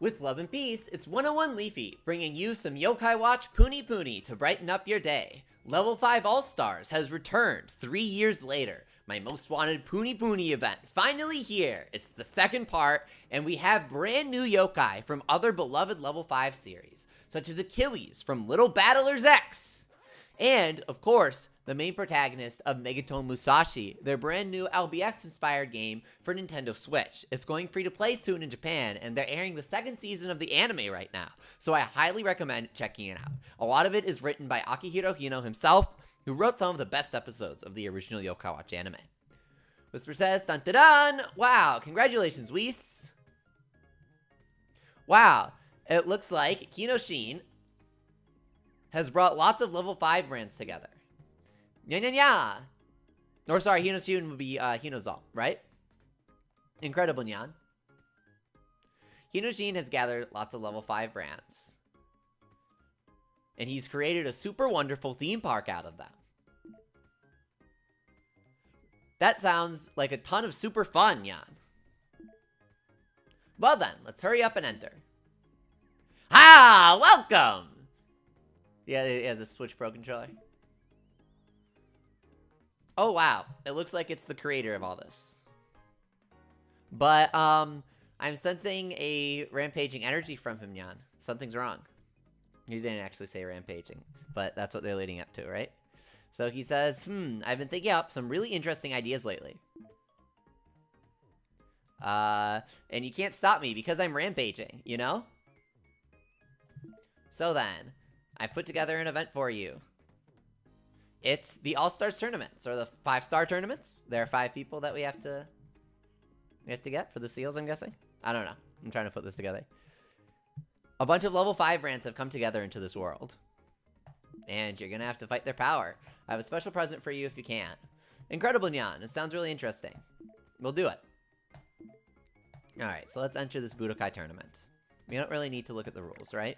With love and peace, it's 101 Leafy, bringing you some Yokai Watch Puni Puni to brighten up your day. Level 5 All-Stars has returned 3 years later. My most wanted Puni Puni event, finally here. It's the second part, and we have brand new yokai from other beloved Level 5 series, such as Achilles from Little Battlers X. And, of course, the main protagonist of Megaton Musashi, their brand new LBX-inspired game for Nintendo Switch. It's going free to play soon in Japan, and they're airing the second season of the anime right now, so I highly recommend checking it out. A lot of it is written by Akihiro Hino himself, who wrote some of the best episodes of the original Yokai Watch anime. Whisper says, dun dun dun! Wow, congratulations, Whis! Wow, it looks like Kinoshin has brought lots of level 5 brands together. Nya nya nya! Or sorry, Hinoshin would be Hinozal, right? Incredible, Nyan. Hinoshin has gathered lots of level 5 brands. And he's created a super wonderful theme park out of them. That sounds like a ton of super fun, Nyan. Well then, let's hurry up and enter. Ha! Welcome! Yeah, it has a Switch Pro controller. Oh, wow. It looks like it's the creator of all this. But, I'm sensing a rampaging energy from him, Nyan. Something's wrong. He didn't actually say rampaging, but that's what they're leading up to, right? So he says, I've been thinking up some really interesting ideas lately. And you can't stop me because I'm rampaging, you know? So then, I've put together an event for you. It's the All-Stars tournaments, or the 5-star tournaments. There are 5 people that we have to get for the seals, I'm guessing. I don't know. I'm trying to put this together. A bunch of level 5 brands have come together into this world. And you're gonna have to fight their power. I have a special present for you if you can. Incredible, Nyan. It sounds really interesting. We'll do it. Alright, so let's enter this Budokai tournament. We don't really need to look at the rules, right?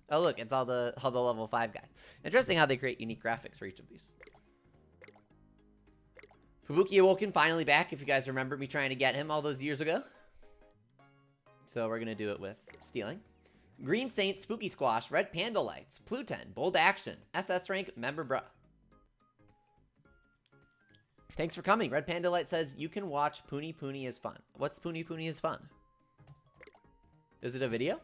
Oh look, it's all the level 5 guys. Interesting how they create unique graphics for each of these. Fubuki Awoken finally back, if you guys remember me trying to get him all those years ago. So we're gonna do it with stealing. Green Saint, Spooky Squash, Red Panda Lights, Pluten, Bold Action, SS Rank, Member Bruh. Thanks for coming. Red Panda Light says, you can watch Puni Puni is fun. What's Puni Puni is fun? Is it a video?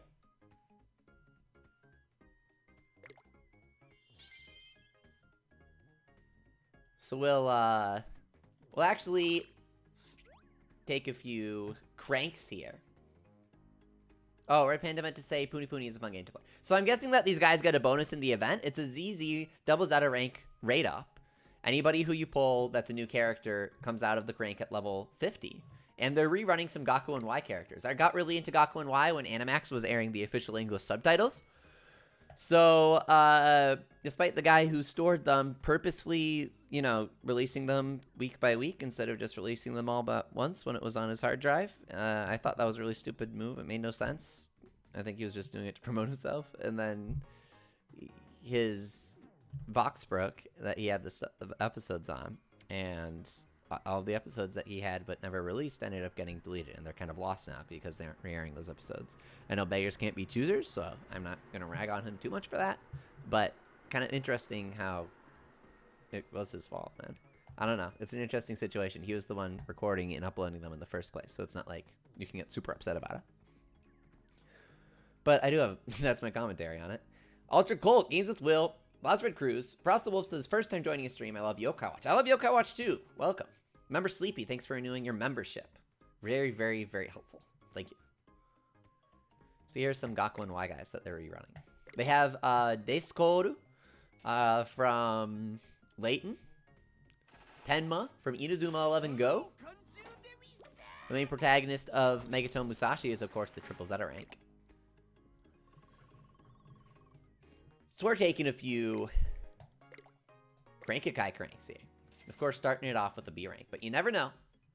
So we'll actually take a few cranks here. Oh, Red Panda meant to say Puni Puni is a fun game to play. So I'm guessing that these guys get a bonus in the event. It's a ZZ double Zeta rank rate up. Anybody who you pull that's a new character comes out of the crank at level 50. And they're rerunning some Gakuen-Y characters. I got really into Gakuen-Y when Animax was airing the official English subtitles. So, despite the guy who stored them purposefully, you know, releasing them week by week instead of just releasing them all but once when it was on his hard drive, I thought that was a really stupid move. It made no sense. I think he was just doing it to promote himself. And then his box broke that he had the episodes on, and all the episodes that he had but never released ended up getting deleted, and they're kind of lost now because they aren't re-airing those episodes. I know beggars can't be choosers, so I'm not going to rag on him too much for that, but kind of interesting how it was his fault, man. I don't know. It's an interesting situation. He was the one recording and uploading them in the first place, so it's not like you can get super upset about it. But I do have, that's my commentary on it. Ultra Colt, Games with Will, Lost Red Cruise, Frost the Wolf says, first time joining a stream, I love Yokai Watch. I love Yokai Watch too. Welcome. Member Sleepy, thanks for renewing your membership. Very, very, very helpful. Thank you. So here's some Gakuen-Y guys that they're rerunning. They have Descole from Layton. Tenma from Inazuma 11 Go. The main protagonist of Megaton Musashi is, of course, the Triple Zeta rank. So we're taking a few Rankikai cranks here. Of course, starting it off with a B rank, but you never know.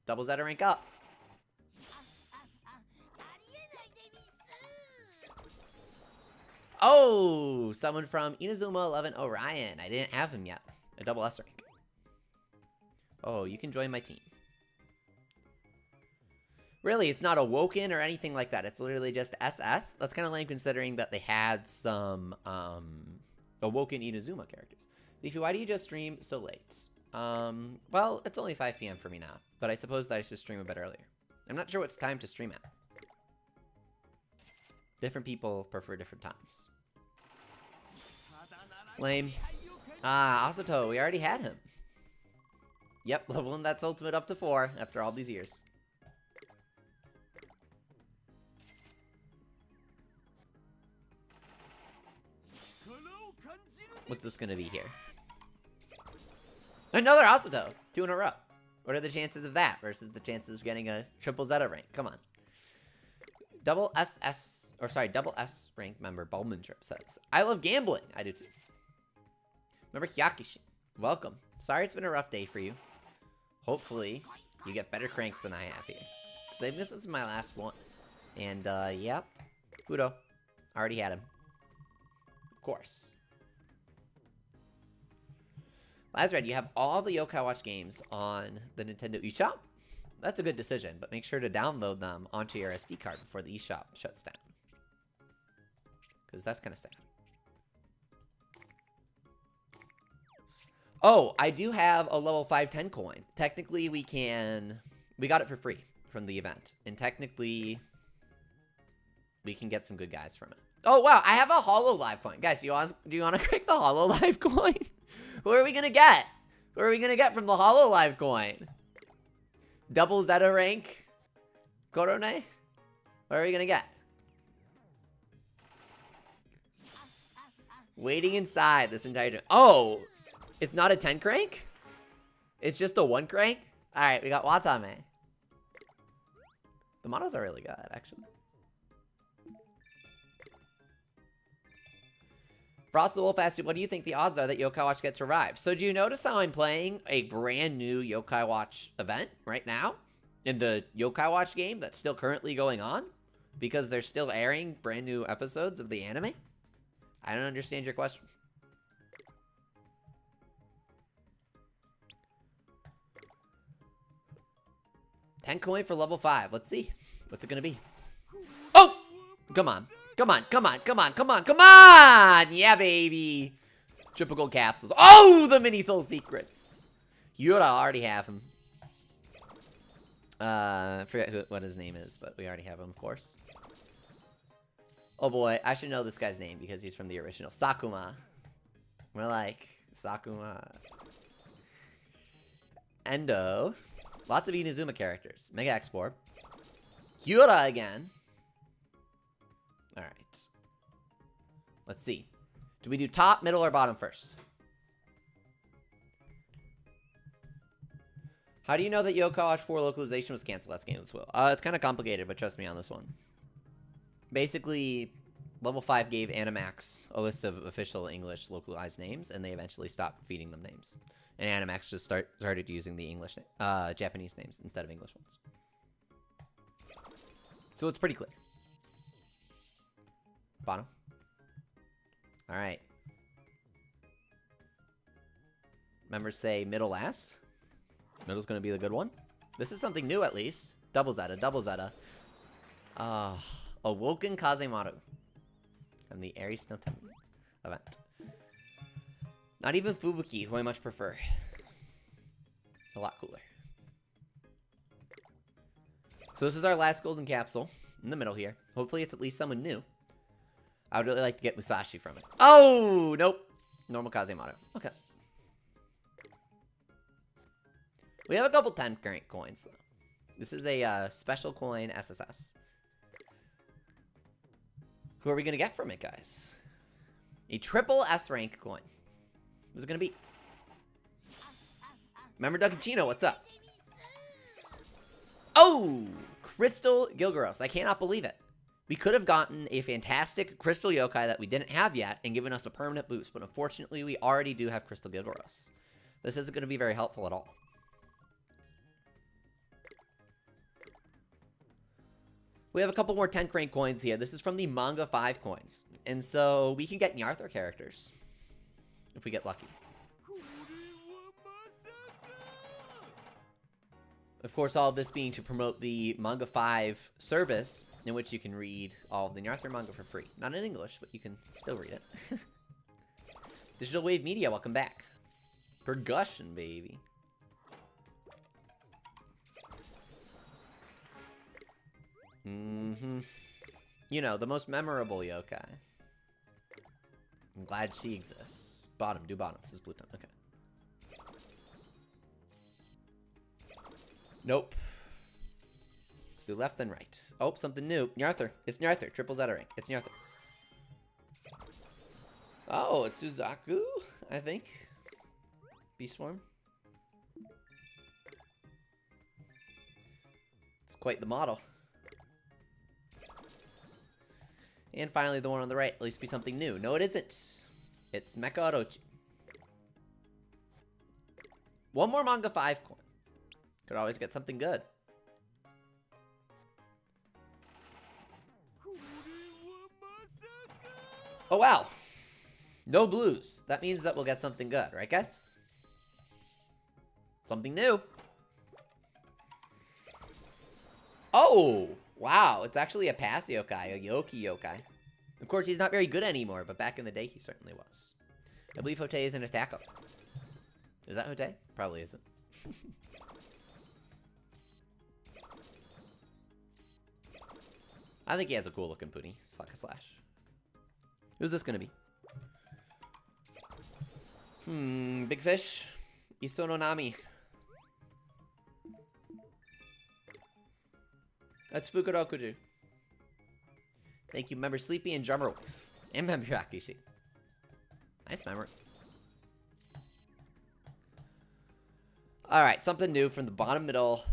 Double Zeta rank up. Oh, someone from Inazuma 11 Orion. I didn't have him yet. A double S rank. Oh, you can join my team. Really, it's not awoken or anything like that. It's literally just SS. That's kind of lame considering that they had some awoken Inazuma characters. Leafy, why do you just stream so late? Well, it's only 5 p.m. for me now, but I suppose that I should stream a bit earlier. I'm not sure what's time to stream at. Different people prefer different times. Lame. Ah, Asato, we already had him. Yep, leveling that's ultimate up to 4 after all these years. What's this gonna be here? Another Asato! 2 in a row. What are the chances of that versus the chances of getting a triple Zeta rank? Come on. Double S rank member Bowman Trip says, I love gambling. I do too. Remember Hyakushi. Welcome. Sorry it's been a rough day for you. Hopefully you get better cranks than I have here. Because this is my last one. And, yep. Fudo. Already had him. Of course. Lazred, you have all the Yokai Watch games on the Nintendo eShop? That's a good decision, but make sure to download them onto your SD card before the eShop shuts down. Because that's kind of sad. Oh, I do have a level 5 10 coin. Technically, we got it for free from the event. And technically, we can get some good guys from it. Oh, wow, I have a Hololive coin. Guys, do you want to crack the Hololive coin? What are we going to get? What are we going to get from the Hololive coin? Double Zeta rank? Korone? What are we going to get? Waiting inside this entire time. Oh, it's not a 10 crank? It's just a 1 crank? Alright, we got Watame. The models are really good, actually. Frost the Wolf asked you, what do you think the odds are that Yokai Watch gets revived? So do you notice how I'm playing a brand new Yokai Watch event right now? In the Yokai Watch game that's still currently going on? Because they're still airing brand new episodes of the anime? I don't understand your question. $10 coin for level 5. Let's see. What's it gonna be? Oh! Come on. Come on, come on, come on, come on, come on! Yeah, baby! Triple gold capsules. Oh, the mini soul secrets! Yura, already have him. I forget what his name is, but we already have him, of course. Oh boy, I should know this guy's name because he's from the original. Sakuma. We're like, Sakuma. Endo. Lots of Inazuma characters. Mega Export. Yura again. Alright. Let's see. Do we do top, middle, or bottom first? How do you know that Yokai Watch 4 localization was canceled last game of the Will? It's kind of complicated, but trust me on this one. Basically, level 5 gave Animax a list of official English localized names, and they eventually stopped feeding them names. And Animax just started using the English, Japanese names instead of English ones. So it's pretty clear. Bottom. Alright. Members say middle last. Middle's gonna be the good one. This is something new at least. Double Zeta, double Zeta. Awoken Kazemaru. From the Aries no Tenma event. Not even Fubuki, who I much prefer. A lot cooler. So this is our last golden capsule. In the middle here. Hopefully it's at least someone new. I would really like to get Musashi from it. Oh, nope. Normal Kazemaru. Okay. We have a couple 10 current coins, though. This is a special coin SSS. Who are we going to get from it, guys? A triple S rank coin. Who's it going to be? Remember Ducachino, what's up? Oh! Crystal Gilgaros. I cannot believe it. We could have gotten a fantastic Crystal Yokai that we didn't have yet and given us a permanent boost, but unfortunately we already do have Crystal Gilgaros. This isn't going to be very helpful at all. We have a couple more 10 crank coins here. This is from the Manga 5 coins. And so we can get Nyarthar characters if we get lucky. Of course, all of this being to promote the Manga 5 service, in which you can read all of the Nyarther manga for free. Not in English, but you can still read it. Digital Wave Media, welcome back. Percussion, baby. You know, the most memorable yokai. I'm glad she exists. Bottom, do bottom, says Bluetone. Okay. Nope. Let's do left then right. Oh, something new. Nyarther. It's Nyarther. Triples out of rank. It's Nyarther. Oh, it's Suzaku, I think. Beast form. It's quite the model. And finally, the one on the right, at least be something new. No, it isn't. It's Mecha Orochi. One more Manga 5 coin. Could always get something good. Oh, wow. No blues. That means that we'll get something good, right, guys? Something new. Oh, wow. It's actually a pass yokai, a Yoki yokai. Of course, he's not very good anymore, but back in the day, he certainly was. I believe Hote is an attacker. Is that Hote? Probably isn't. I think he has a cool looking Puni. Slack a slash. Who's this gonna be? Big fish. Isono Nami. That's Fukurokuju. Thank you, member Sleepy and Drummer Wolf. And member Akishi. Nice memory. Alright, something new from the bottom middle.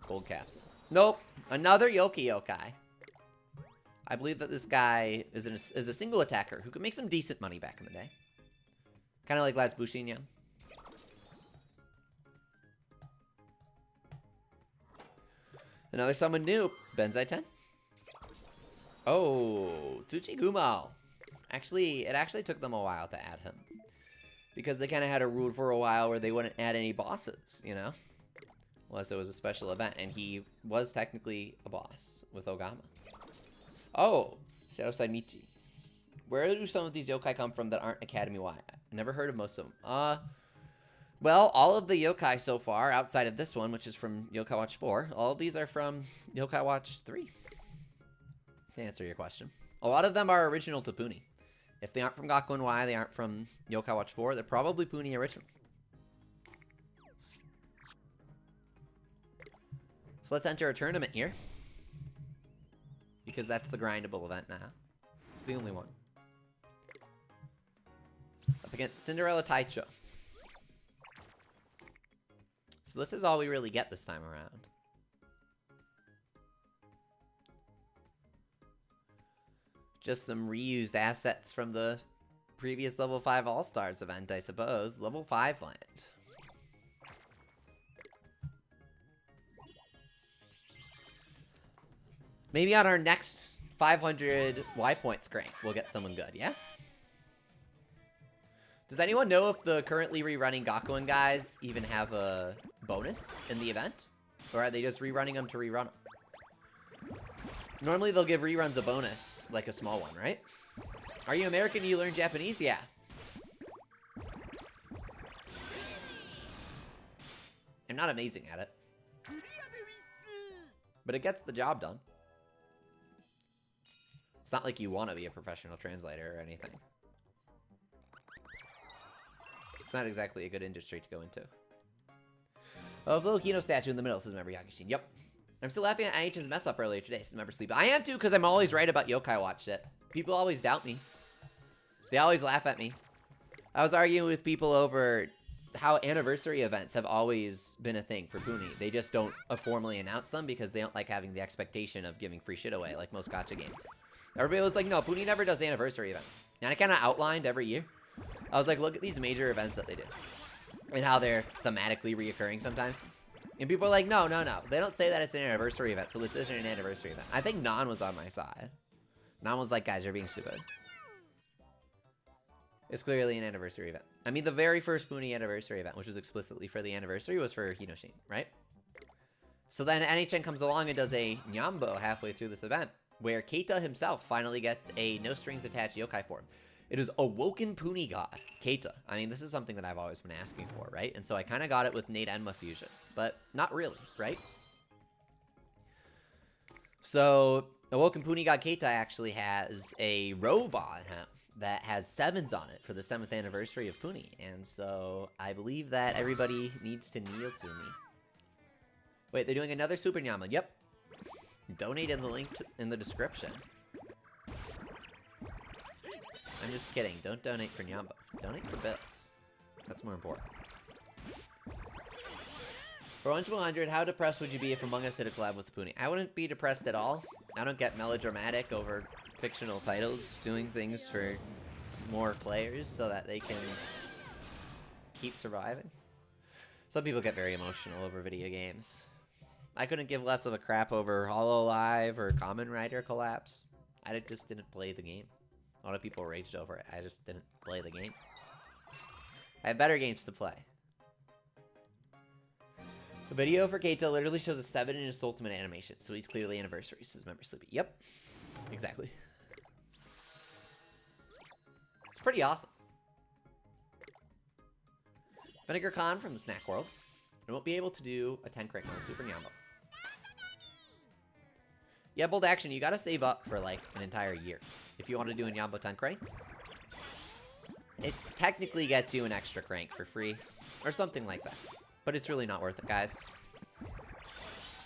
Gold capsule. Nope. Another Yoki yokai. I believe that this guy is a single attacker who could make some decent money back in the day. Kind of like last Bushinya. Another someone new. Benzai 10. Oh, Tsuchigumo. Actually, it actually took them a while to add him. Because they kind of had a rule for a while where they wouldn't add any bosses, you know? Unless it was a special event. And he was technically a boss with Ogama. Oh, Shadow Michi. Where do some of these yokai come from that aren't Academy-wide? Never heard of most of them. Well, all of the yokai so far, outside of this one, which is from Yokai Watch 4, all of these are from Yokai Watch 3. To answer your question. A lot of them are original to Puni. If they aren't from Gakuen-Y, they aren't from Yokai Watch 4, they're probably Puni original. So let's enter a tournament here. Because that's the grindable event now. It's the only one. Up against Cinderella Taicho. So this is all we really get this time around. Just some reused assets from the previous Level 5 All-Stars event, I suppose. Level 5 land. Maybe on our next 500 Y points crank, we'll get someone good, yeah? Does anyone know if the currently rerunning Gakuen guys even have a bonus in the event? Or are they just rerunning them to rerun them? Normally they'll give reruns a bonus, like a small one, right? Are you American? You learn Japanese? Yeah. I'm not amazing at it. But it gets the job done. It's not like you want to be a professional translator or anything. It's not exactly a good industry to go into. Oh, the Volcano statue in the middle, says member Yakushin. Yep. I'm still laughing at IH's mess up earlier today, says member Sleep. I am too, because I'm always right about Yokai Watch shit. People always doubt me. They always laugh at me. I was arguing with people over how anniversary events have always been a thing for Puni. They just don't formally announce them because they don't like having the expectation of giving free shit away, like most gacha games. Everybody was like, no, Puni never does anniversary events. And I kind of outlined every year. I was like, look at these major events that they do. And how they're thematically reoccurring sometimes. And people are like, no, no, no. They don't say that it's an anniversary event, so this isn't an anniversary event. I think Nan was on my side. Nan was like, guys, you're being stupid. It's clearly an anniversary event. I mean, the very first Puni anniversary event, which was explicitly for the anniversary, was for Hinoshin, right? So then NHN comes along and does a Nyambo halfway through this event, where Keita himself finally gets a no-strings-attached yokai form. It is Awoken Puni God, Keita. I mean, this is something that I've always been asking for, right? And so I kind of got it with Nate Enma Fusion, but not really, right? So, Awoken Puni God Keita actually has a robe on him that has 7s on it for the 7th anniversary of Puni. And so, I believe that everybody needs to kneel to me. Wait, they're doing another Super Nyama. Yep. Donate in the link in the description. I'm just kidding. Don't donate for Nyamba. Donate for bits. That's more important. For 1 to 100, how depressed would you be if Among Us did a collab with Puni? I wouldn't be depressed at all. I don't get melodramatic over fictional titles doing things for more players so that they can keep surviving. Some people get very emotional over video games. I couldn't give less of a crap over HoloLive or Kamen Rider collapse. I just didn't play the game. A lot of people raged over it. I just didn't play the game. I have better games to play. The video for Keita literally shows a 7 in his ultimate animation, so he's clearly anniversary, says Member Sleepy. Yep, exactly. It's pretty awesome. Vinegar Khan from the Snack World. I won't be able to do a 10 crank on a Super Nyambo. Yeah, Bold Action, you gotta save up for like an entire year if you want to do a Nyambo 10 crank. It technically gets you an extra crank for free, or something like that. But it's really not worth it, guys.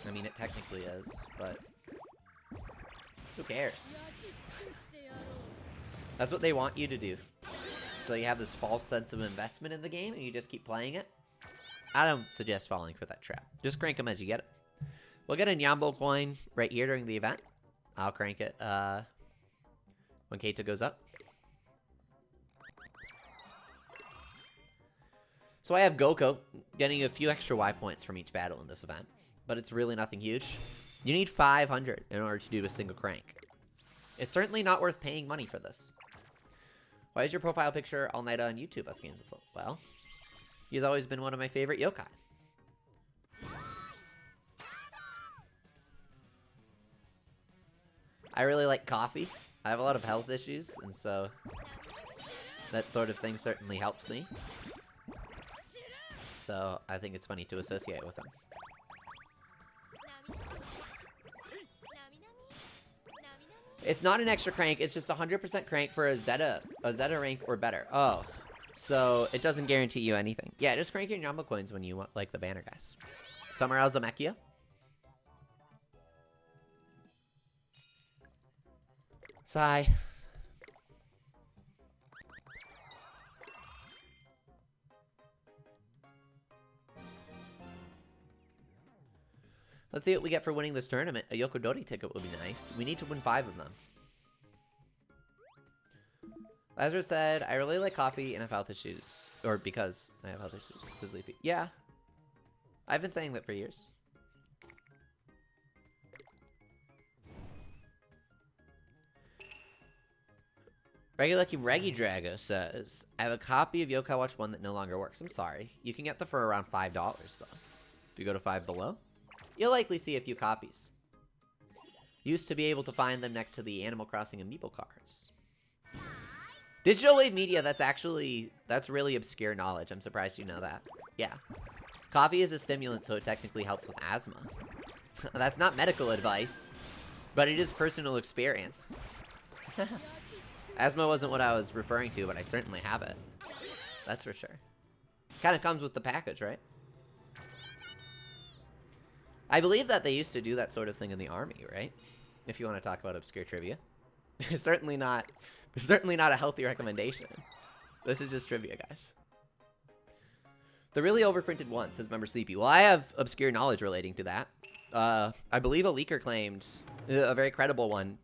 I mean, it technically is, but who cares? That's what they want you to do. So you have this false sense of investment in the game, and you just keep playing it. I don't suggest falling for that trap. Just crank them as you get it. We'll get a Nyambo coin right here during the event. I'll crank it when Keita goes up. So I have Goko getting a few extra Y points from each battle in this event, but it's really nothing huge. You need 500 in order to do a single crank. It's certainly not worth paying money for this. Why is your profile picture all night on YouTube? Us Games with Well, he's always been one of my favorite yokai. I really like coffee. I have a lot of health issues, and so that sort of thing certainly helps me. So I think it's funny to associate with him. It's not an extra crank, it's just 100% crank for a Zeta rank or better. Oh, so it doesn't guarantee you anything. Yeah, just crank your Nyambo coins when you want, like, the banner, guys. Summer Alzamekia. Sigh. Let's see what we get for winning this tournament. A Yokodori ticket would be nice. We need to win 5 of them. Lazarus said, I really like coffee and have health issues. Or because I have health issues. Says Leafy. Yeah. I've been saying that for years. Reggie Drago says, I have a copy of Yokai Watch 1 that no longer works. I'm sorry. You can get them for around $5 though. If you go to 5 below, you'll likely see a few copies. Used to be able to find them next to the Animal Crossing amiibo cards. Digital Wave Media, that's really obscure knowledge. I'm surprised you know that. Yeah. Coffee is a stimulant, so it technically helps with asthma. That's not medical advice, but it is personal experience. Asthma wasn't what I was referring to, but I certainly have it. That's for sure. Kind of comes with the package, right? I believe that they used to do that sort of thing in the army, right? If you want to talk about obscure trivia. certainly not a healthy recommendation. This is just trivia, guys. The really overprinted one, says Member Sleepy. Well, I have obscure knowledge relating to that. I believe a leaker claimed, a very credible one,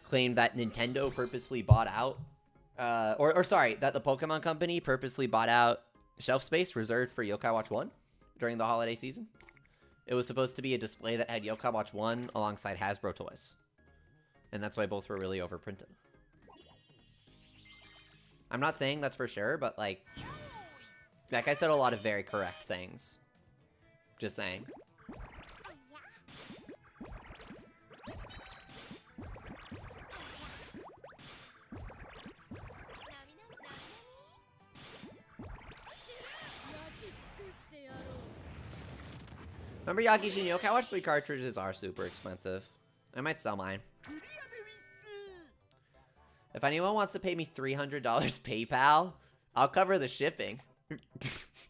claimed that Nintendo purposely bought out, that the Pokemon Company purposely bought out shelf space reserved for Yokai Watch 1 during the holiday season. It was supposed to be a display that had Yokai Watch 1 alongside Hasbro toys. And that's why both were really overprinted. I'm not saying that's for sure, but like that guy said a lot of very correct things. Just saying. Remember Yakishi and Yokai Watch 3 cartridges are super expensive. I might sell mine. If anyone wants to pay me $300 PayPal, I'll cover the shipping.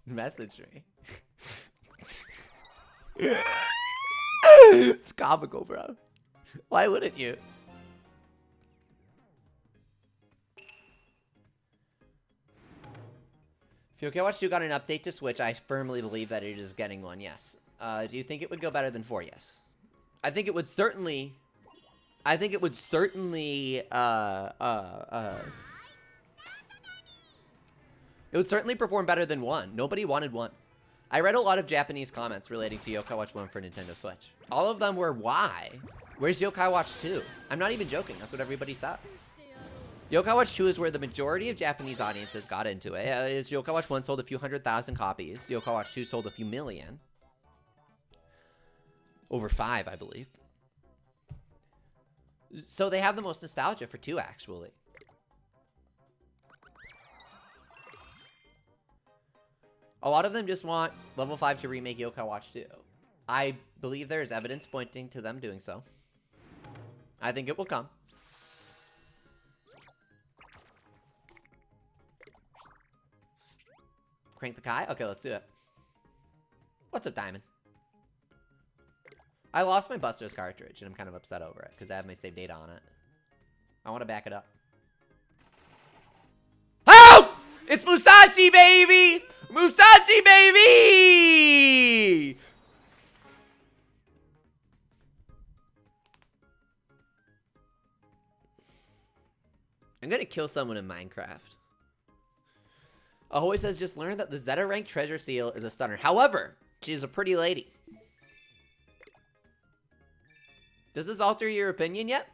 Message me. It's comical, bro. Why wouldn't you? If Yokai Watch 2 got an update to Switch, I firmly believe that it is getting one, yes. Do you think it would go better than 4? Yes. I think it would certainly... it would certainly perform better than 1. Nobody wanted 1. I read a lot of Japanese comments relating to Yokai Watch 1 for Nintendo Switch. All of them were, why? Where's Yokai Watch 2? I'm not even joking. That's what everybody says. Yokai Watch 2 is where the majority of Japanese audiences got into it. Yokai Watch 1 sold a few 100,000 copies. Yokai Watch 2 sold a few million. Over 5, I believe. So they have the most nostalgia for 2, actually. A lot of them just want Level 5 to remake Yokai Watch 2. I believe there is evidence pointing to them doing so. I think it will come. Crank the Kai? Okay, let's do it. What's up, Diamond? I lost my Buster's cartridge, and I'm kind of upset over it, because I have my save data on it. I want to back it up. Oh! It's Musashi, baby! Musashi, baby! I'm gonna kill someone in Minecraft. Ahoy says, just learned that the Zeta rank treasure seal is a stunner. However, she's a pretty lady. Does this alter your opinion yet?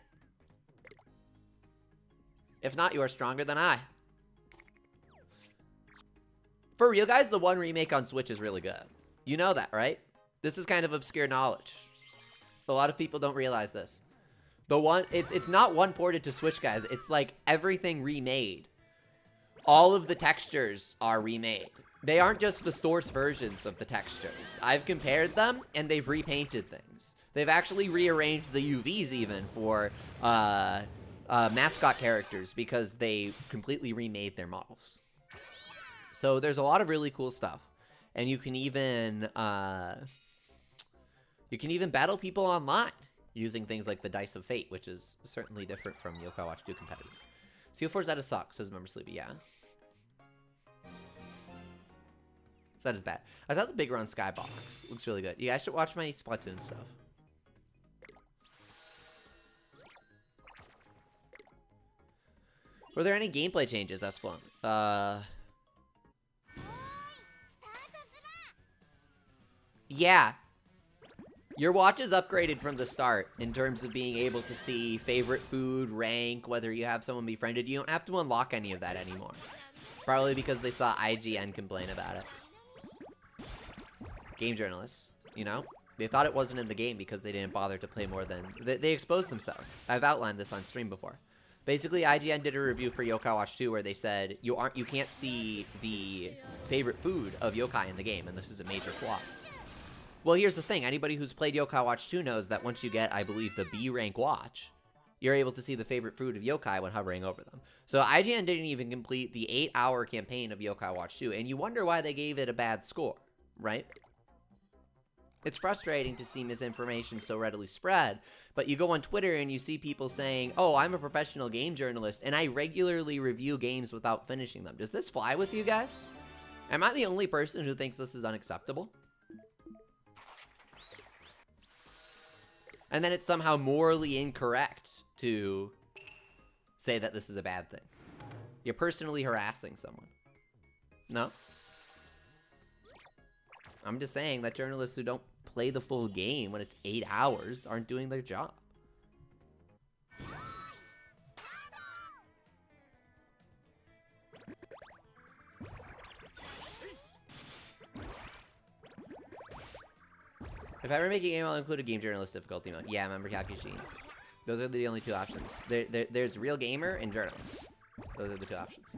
If not, you are stronger than I. For real, guys, the 1 remake on Switch is really good. You know that, right? This is kind of obscure knowledge. A lot of people don't realize this. The 1, it's not 1 ported to Switch, guys. It's like everything remade. All of the textures are remade. They aren't just the source versions of the textures. I've compared them, and they've repainted things. They've actually rearranged the UVs even for mascot characters because they completely remade their models. So there's a lot of really cool stuff. And you can even battle people online using things like the Dice of Fate, which is certainly different from Yokai Watch 2 competitive. CO4 Zeta sucks, says Member Sleepy, yeah. Zeta's bad. I thought the Big Run Skybox looks really good. You guys should watch my Splatoon stuff. Were there any gameplay changes? That's fun. Yeah. Your watch is upgraded from the start in terms of being able to see favorite food, rank, whether you have someone befriended. You don't have to unlock any of that anymore. Probably because they saw IGN complain about it. Game journalists, you know? They thought it wasn't in the game because they didn't bother to play more than... They exposed themselves. I've outlined this on stream before. Basically, IGN did a review for Yokai Watch 2 where they said you can't see the favorite food of yokai in the game, and this is a major flaw. Well, here's the thing. Anybody who's played Yokai Watch 2 knows that once you get, I believe, the B rank watch, you're able to see the favorite food of yokai when hovering over them. So IGN didn't even complete the 8-hour campaign of Yokai Watch 2, and you wonder why they gave it a bad score, right? It's frustrating to see misinformation so readily spread, but you go on Twitter and you see people saying, oh, I'm a professional game journalist, and I regularly review games without finishing them. Does this fly with you guys? Am I the only person who thinks this is unacceptable? And then it's somehow morally incorrect to say that this is a bad thing. You're personally harassing someone. No? I'm just saying that journalists who don't play the full game when it's 8 hours aren't doing their job. If I ever make a game, I'll include a game journalist difficulty mode. Yeah, remember Kyakushin. Those are the only two options. There's real gamer and journalist. Those are the two options.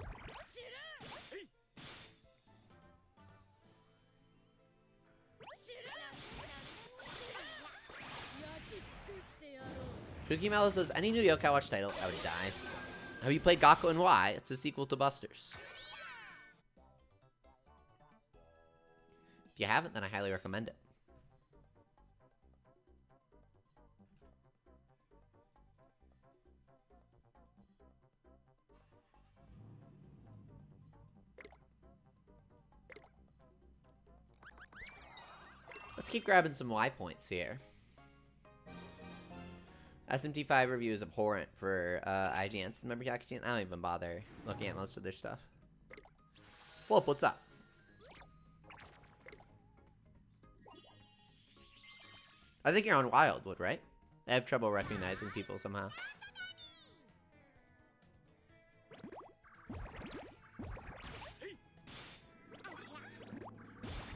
Shuki Mello says, any new Yokai Watch title, I would die. Have you played Gakuen-Y? It's a sequel to Busters. If you haven't, then I highly recommend it. Let's keep grabbing some Y points here. SMT5 review is abhorrent for IGN. Remember Yakuza? I don't even bother looking at most of their stuff. Flip, what's up? I think you're on Wildwood, right? I have trouble recognizing people somehow.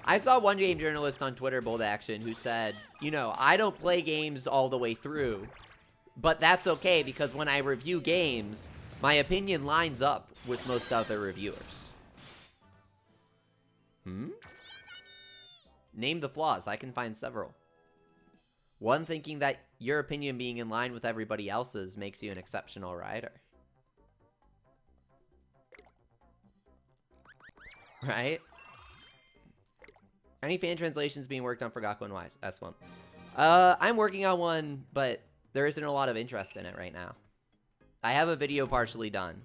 I saw one game journalist on Twitter, Bold Action, who said, you know, I don't play games all the way through, but that's okay because when I review games, my opinion lines up with most other reviewers. Name the flaws. I can find several. One, thinking that your opinion being in line with everybody else's makes you an exceptional writer. Right? Any fan translations being worked on for Gakuen-Y? S1. I'm working on one, but there isn't a lot of interest in it right now. I have a video partially done.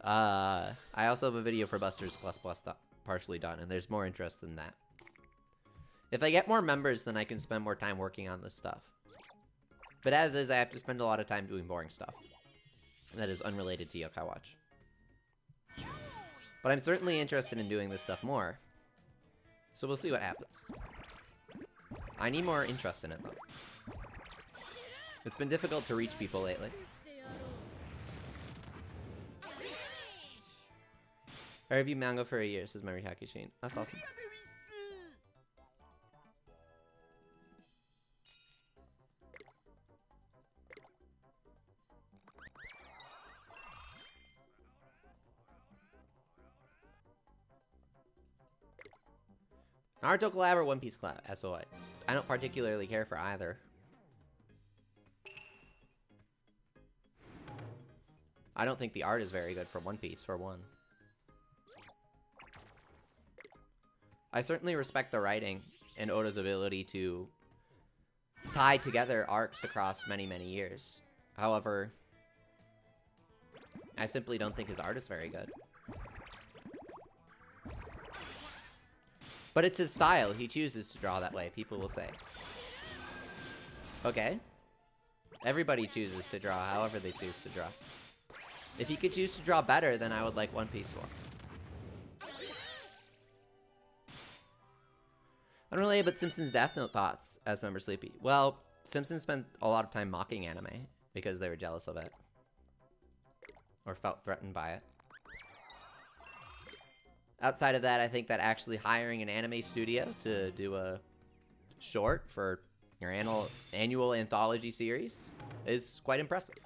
I also have a video for Busters partially done, and there's more interest in that. If I get more members, then I can spend more time working on this stuff. But as is, I have to spend a lot of time doing boring stuff. That is unrelated to Yokai Watch. But I'm certainly interested in doing this stuff more. So we'll see what happens. I need more interest in it, though. It's been difficult to reach people lately. I reviewed manga for a year, says Mary Hakushin. That's awesome. Naruto collab or One Piece collab? SOI. I don't particularly care for either. I don't think the art is very good for One Piece, for one. I certainly respect the writing and Oda's ability to tie together arcs across many, many years. However, I simply don't think his art is very good. But it's his style. He chooses to draw that way, people will say. Okay. Everybody chooses to draw however they choose to draw. If he could choose to draw better, then I would like One Piece for him. Unrelated, but Simpsons Death Note thoughts as member Sleepy. Well, Simpsons spent a lot of time mocking anime because they were jealous of it. Or felt threatened by it. Outside of that, I think that actually hiring an anime studio to do a short for your annual anthology series is quite impressive.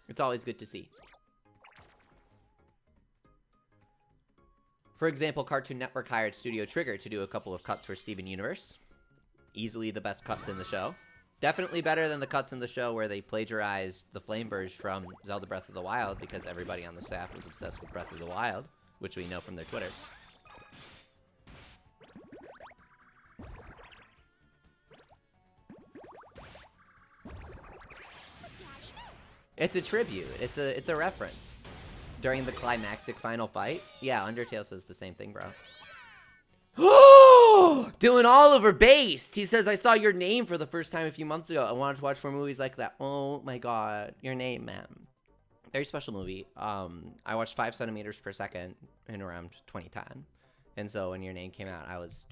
It's always good to see. For example, Cartoon Network hired Studio Trigger to do a couple of cuts for Steven Universe. Easily the best cuts in the show. Definitely better than the cuts in the show where they plagiarized the Flameburge from Zelda Breath of the Wild because everybody on the staff was obsessed with Breath of the Wild, which we know from their Twitters. It's a tribute. It's a reference. During the climactic final fight. Yeah, Undertale says the same thing, bro. Dylan Oliver based. He says, I saw your name for the first time a few months ago. I wanted to watch more movies like that. Oh my god. Your name, man. Very special movie. I watched 5 centimeters per second in around 2010. And so when your name came out, I was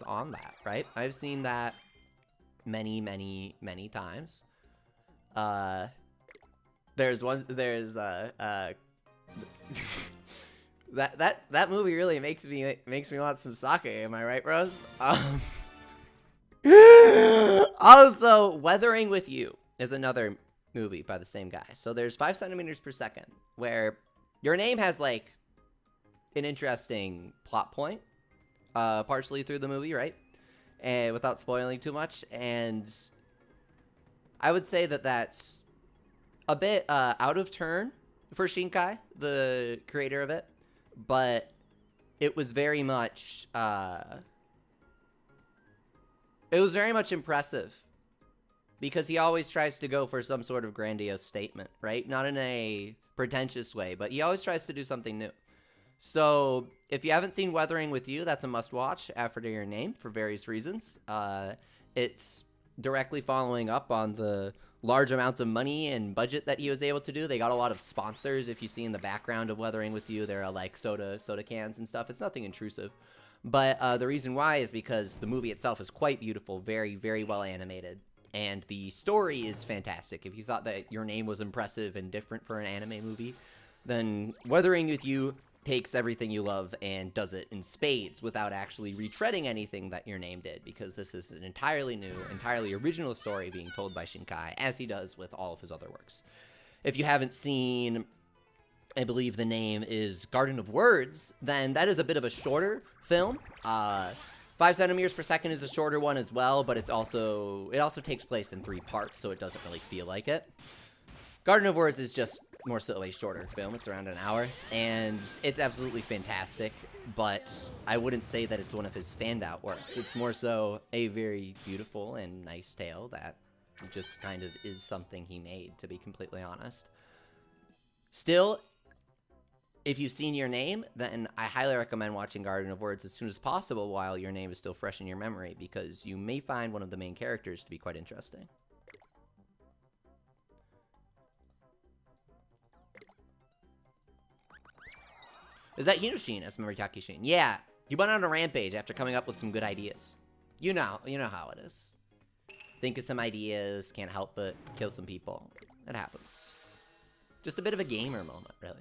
on that, right? I've seen that many, many, many times. There's that movie really makes me want some sake, am I right, bros? Also, Weathering with You is another movie by the same guy. So there's 5 centimeters per second, where your name has, like, an interesting plot point, partially through the movie, right? And without spoiling too much. And I would say that that's a bit out of turn for Shinkai, the creator of it. But it was very much... it was very much impressive. Because he always tries to go for some sort of grandiose statement, right? Not in a pretentious way, but he always tries to do something new. So, if you haven't seen Weathering with You, that's a must-watch after your name for various reasons. It's directly following up on the large amounts of money and budget that he was able to do. They got a lot of sponsors. If you see in the background of Weathering with You, there are, like, soda cans and stuff. It's nothing intrusive. But the reason why is because the movie itself is quite beautiful, very, very well animated. And the story is fantastic. If you thought that Your Name was impressive and different for an anime movie, then Weathering with You takes everything you love and does it in spades without actually retreading anything that Your Name did, because this is an entirely new, entirely original story being told by Shinkai, as he does with all of his other works. If you haven't seen, I believe the name is Garden of Words, then that is a bit of a shorter film. 5 centimeters per second is a shorter one as well, but it also takes place in 3 parts, so it doesn't really feel like it. Garden of Words is just more so a shorter film. It's around an hour, and it's absolutely fantastic, but I wouldn't say that it's one of his standout works. It's more so a very beautiful and nice tale that just kind of is something he made, to be completely honest. Still, if you've seen Your Name, then I highly recommend watching Garden of Words as soon as possible while Your Name is still fresh in your memory, because you may find one of the main characters to be quite interesting. Is that Hinoshin as Moriaki Shin? Yeah, he went on a rampage after coming up with some good ideas. You know how it is. Think of some ideas, can't help but kill some people. It happens. Just a bit of a gamer moment, really.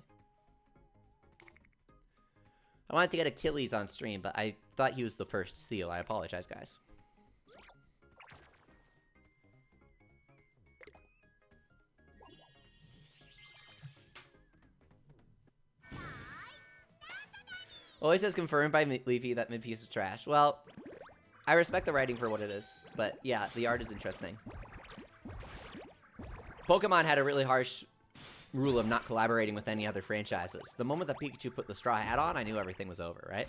I wanted to get Achilles on stream, but I thought he was the first seal. I apologize, guys. Always says confirmed by Leafy that mid-piece is trash. Well, I respect the writing for what it is, but yeah, the art is interesting. Pokemon had a really harsh rule of not collaborating with any other franchises. The moment that Pikachu put the straw hat on, I knew everything was over, right?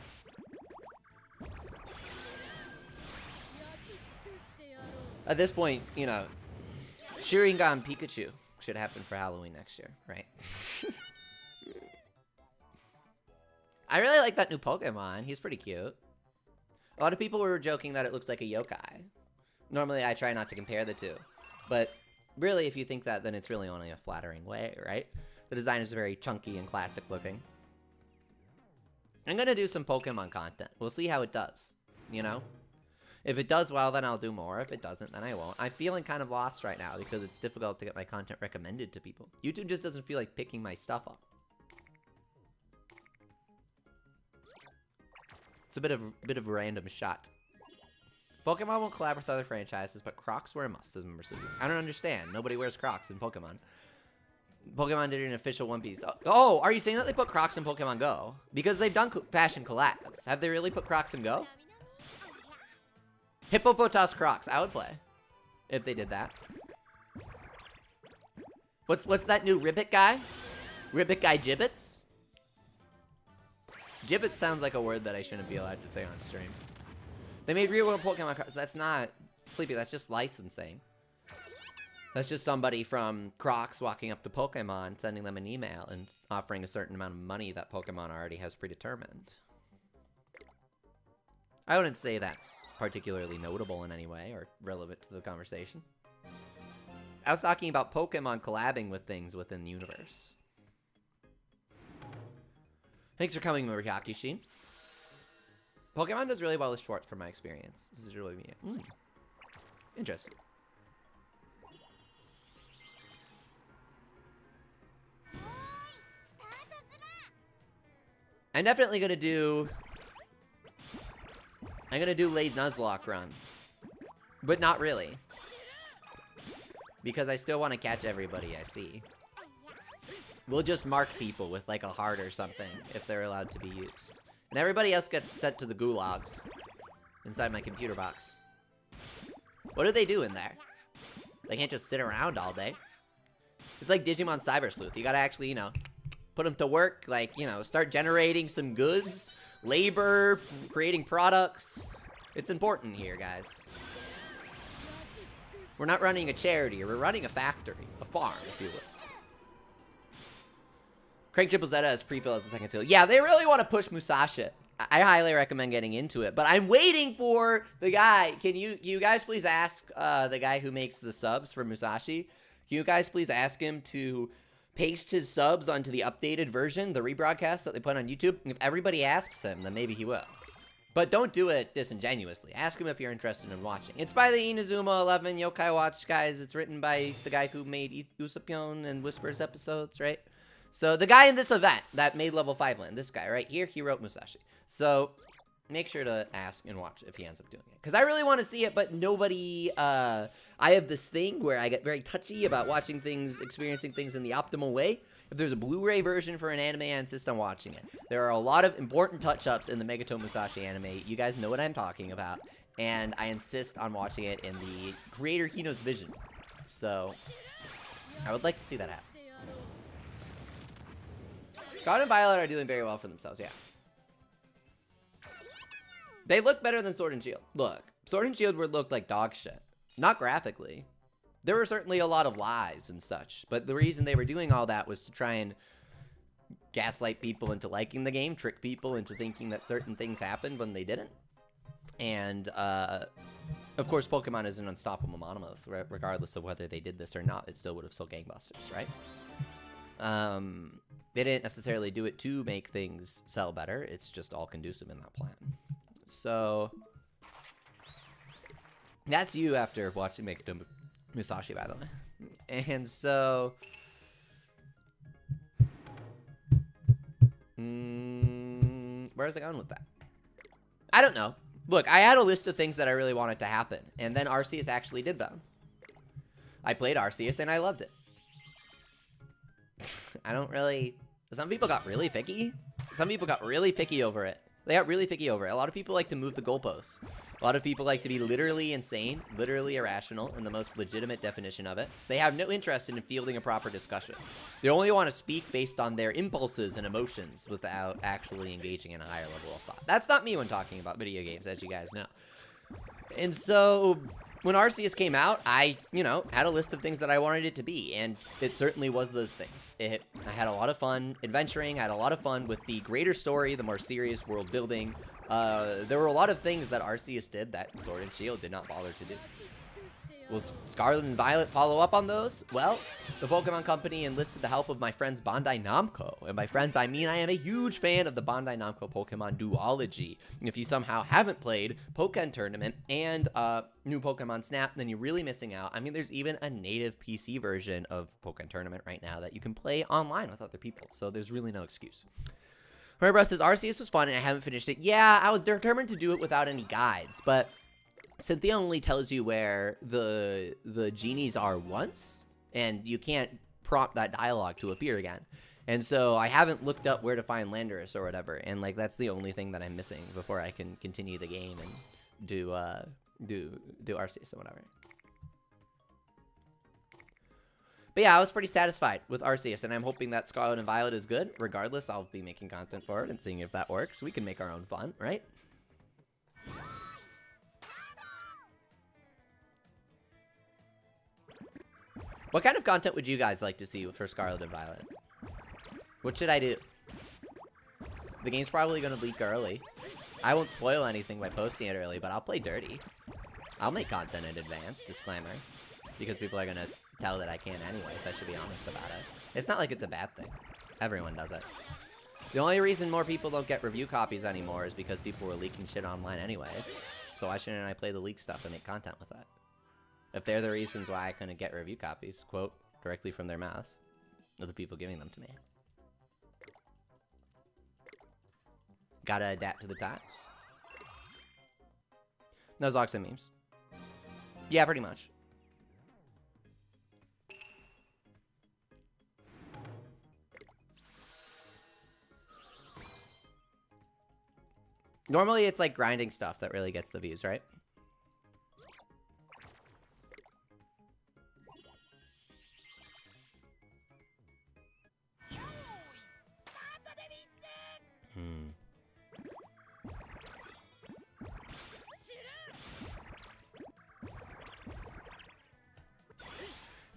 At this point, you know, Sharingan Pikachu should happen for Halloween next year, right? I really like that new Pokemon. He's pretty cute. A lot of people were joking that it looks like a yokai. Normally, I try not to compare the two. But really, if you think that, then it's really only a flattering way, right? The design is very chunky and classic looking. I'm going to do some Pokemon content. We'll see how it does, you know? If it does well, then I'll do more. If it doesn't, then I won't. I'm feeling kind of lost right now because it's difficult to get my content recommended to people. YouTube just doesn't feel like picking my stuff up. It's a bit of a random shot. Pokemon won't collab with other franchises, but Crocs were a must, says Mercedes. I don't understand. Nobody wears Crocs in Pokemon. Pokemon did an official One Piece. Oh, are you saying that they put Crocs in Pokemon Go? Because they've done fashion collabs. Have they really put Crocs in Go? Hippopotas Crocs. I would play if they did that. What's that new Ribbit guy? Ribbit guy Gibbets? Gibbet sounds like a word that I shouldn't be allowed to say on stream. They made real world Pokemon cards. That's not Sleepy, that's just licensing. That's just somebody from Crocs walking up to Pokemon, sending them an email, and offering a certain amount of money that Pokemon already has predetermined. I wouldn't say that's particularly notable in any way or relevant to the conversation. I was talking about Pokemon collabing with things within the universe. Thanks for coming, Moriaki Shin. Pokemon does really well with shorts from my experience. This is really me. Interesting. I'm definitely gonna do... I'm gonna do Late Nuzlocke run. But not really. Because I still want to catch everybody I see. We'll just mark people with like a heart or something if they're allowed to be used. And everybody else gets sent to the gulags inside my computer box. What do they do in there? They can't just sit around all day. It's like Digimon Cyber Sleuth. You gotta actually, you know, put them to work. Like, you know, start generating some goods, labor, creating products. It's important here, guys. We're not running a charity. We're running a factory. A farm, if you will. Crank Triple Zeta as pre-fill as the second seal. Yeah, they really want to push Musashi. I highly recommend getting into it. But I'm waiting for the guy. Can you guys please ask the guy who makes the subs for Musashi? Can you guys please ask him to paste his subs onto the updated version, the rebroadcast that they put on YouTube? If everybody asks him, then maybe he will. But don't do it disingenuously. Ask him if you're interested in watching. It's by the Inazuma 11 Yokai Watch guys. It's written by the guy who made Usopion and Whispers episodes, right? So the guy in this event that made level 5 land, this guy right here, he wrote Musashi. So make sure to ask and watch if he ends up doing it. Because I really want to see it, but nobody, I have this thing where I get very touchy about watching things, experiencing things in the optimal way. If there's a Blu-ray version for an anime, I insist on watching it. There are a lot of important touch-ups in the Megaton Musashi anime. You guys know what I'm talking about. And I insist on watching it in the creator Hino's vision. So I would like to see that happen. God and Violet are doing very well for themselves, yeah. They look better than Sword and Shield. Look, Sword and Shield would look like dog shit. Not graphically. There were certainly a lot of lies and such, but the reason they were doing all that was to try and gaslight people into liking the game, trick people into thinking that certain things happened when they didn't. And, of course, Pokemon is an unstoppable monolith, regardless of whether they did this or not. It still would have sold gangbusters, right? They didn't necessarily do it to make things sell better. It's just all conducive in that plan. So that's you after watching Megaton Musashi, by the way. And so where's I going with that? I don't know. Look, I had a list of things that I really wanted to happen, and then Arceus actually did them. I played Arceus and I loved it. I don't really... Some people got really picky. Some people got really picky over it. They got really picky over it. A lot of people like to move the goalposts. A lot of people like to be literally insane, literally irrational in the most legitimate definition of it. They have no interest in fielding a proper discussion. They only want to speak based on their impulses and emotions without actually engaging in a higher level of thought. That's not me when talking about video games, as you guys know. And so when Arceus came out, I, you know, had a list of things that I wanted it to be, and it certainly was those things. I had a lot of fun adventuring, I had a lot of fun with the greater story, the more serious world building. There were a lot of things that Arceus did that Sword and Shield did not bother to do. Will Scarlet and Violet follow up on those? Well, the Pokemon Company enlisted the help of my friends Bandai Namco. And by friends, I mean I am a huge fan of the Bandai Namco Pokemon duology. If you somehow haven't played Pokken Tournament and New Pokemon Snap, then you're really missing out. I mean, there's even a native PC version of Pokken Tournament right now that you can play online with other people. So there's really no excuse. Herbrust says, Arceus was fun and I haven't finished it. Yeah, I was determined to do it without any guides, but Cynthia only tells you where the genies are once, and you can't prompt that dialogue to appear again. And so I haven't looked up where to find Landorus or whatever, and like that's the only thing that I'm missing before I can continue the game and do Arceus or whatever. But yeah, I was pretty satisfied with Arceus, and I'm hoping that Scarlet and Violet is good. Regardless, I'll be making content for it and seeing if that works. We can make our own fun, right? What kind of content would you guys like to see for Scarlet and Violet? What should I do? The game's probably going to leak early. I won't spoil anything by posting it early, but I'll play dirty. I'll make content in advance, disclaimer. Because people are going to tell that I can anyways, I should be honest about it. It's not like it's a bad thing. Everyone does it. The only reason more people don't get review copies anymore is because people were leaking shit online anyways. So why shouldn't I play the leak stuff and make content with that? If they're the reasons why I couldn't get review copies, quote, directly from their mouths, of the people giving them to me. Gotta adapt to the times. No Zox and memes. Yeah, pretty much. Normally, it's like grinding stuff that really gets the views, right?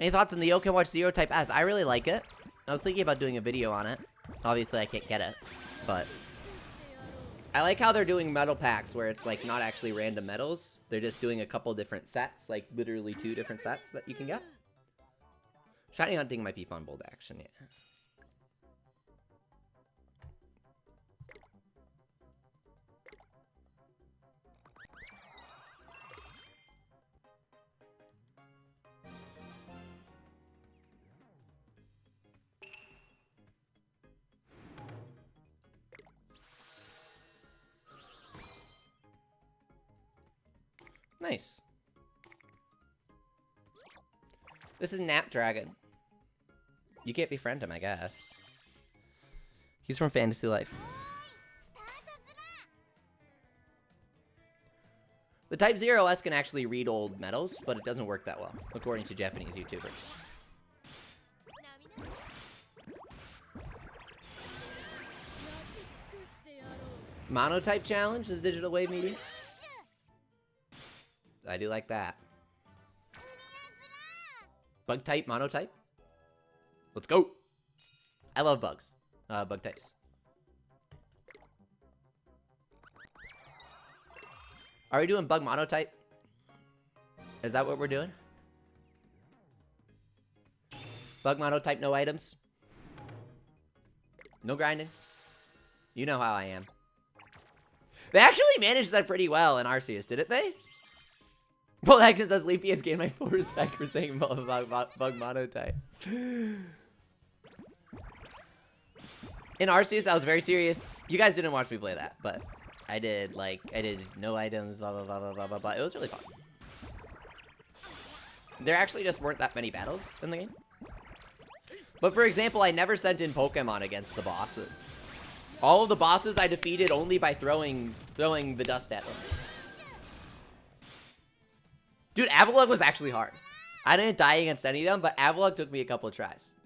Any thoughts on the Gakuen-Y Zero Type S? I really like it. I was thinking about doing a video on it. Obviously, I can't get it, but I like how they're doing medal packs where it's like not actually random medals. They're just doing a couple different sets, like literally 2 different sets that you can get. Shiny hunting might be fun, bold action, yeah. Nice. This is Nap Dragon. You can't befriend him, I guess. He's from Fantasy Life. The Type 0S can actually read old medals, but it doesn't work that well, according to Japanese YouTubers. Monotype challenge is digital wave media. I do like that. Bug type, monotype. Let's go. I love bugs. Bug types. Are we doing bug monotype? Is that what we're doing? Bug monotype, no items. No grinding. You know how I am. They actually managed that pretty well in Arceus, didn't they? Well, action says Leafy has gained my full respect for saying bug monotype. In Arceus, I was very serious. You guys didn't watch me play that, but I did, like, I did no items, blah, blah, blah, blah, blah, blah, blah. It was really fun. There actually just weren't that many battles in the game. But for example, I never sent in Pokemon against the bosses. All of the bosses I defeated only by throwing the dust at them. Dude, Avalugg was actually hard. I didn't die against any of them, but Avalugg took me a couple of tries.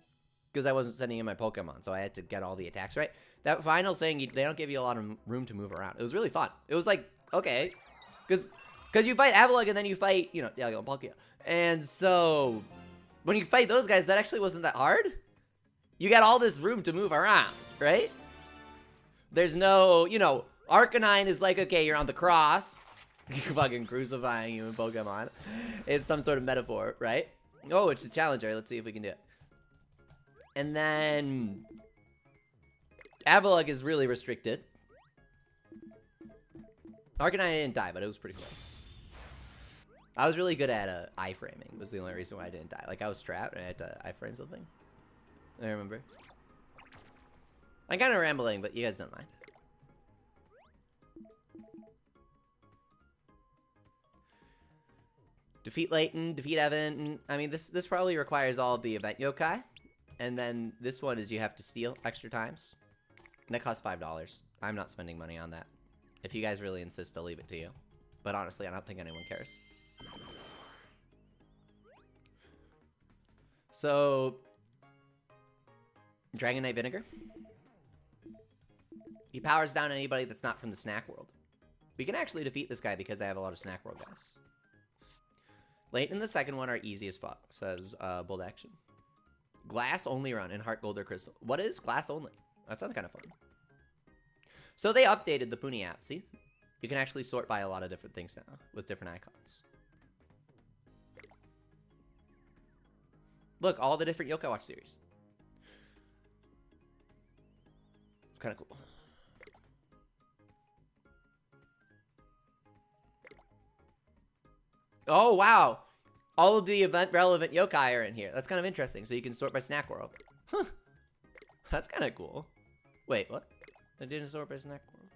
Because I wasn't sending in my Pokemon, so I had to get all the attacks right. That final thing, they don't give you a lot of room to move around. It was really fun. It was like, okay. Because you fight Avalugg and then you fight, you know, Palkia. And so, when you fight those guys, that actually wasn't that hard. You got all this room to move around, right? There's no, you know, Arcanine is like, okay, you're on the cross. Fucking crucifying you in Pokemon. It's some sort of metaphor, right? Oh, it's a challenger. Let's see if we can do it. And then Avalugg is really restricted. Arcanine didn't die, but it was pretty close. I was really good at iframing. Was the only reason why I didn't die. Like, I was trapped and I had to iframe something. I remember. I'm kind of rambling, but you guys don't mind. Defeat Layton, defeat Evan. I mean, this probably requires all of the event yokai. And then this one is you have to steal extra times. And that costs $5. I'm not spending money on that. If you guys really insist, I'll leave it to you. But honestly, I don't think anyone cares. So, Dragon Knight Vinegar. He powers down anybody that's not from the snack world. We can actually defeat this guy because I have a lot of snack world guys. Layton and the second one are easy as fuck, says Bold Action. Glass only run in Heart Gold or Crystal. What is glass only? That sounds kind of fun. So they updated the Puni app, see? You can actually sort by a lot of different things now with different icons. Look, all the different Yokai Watch series. It's kind of cool. Oh, wow. All of the event-relevant yokai are in here. That's kind of interesting. So you can sort by Snack World. Huh. That's kind of cool. Wait, what? I didn't sort by Snack World.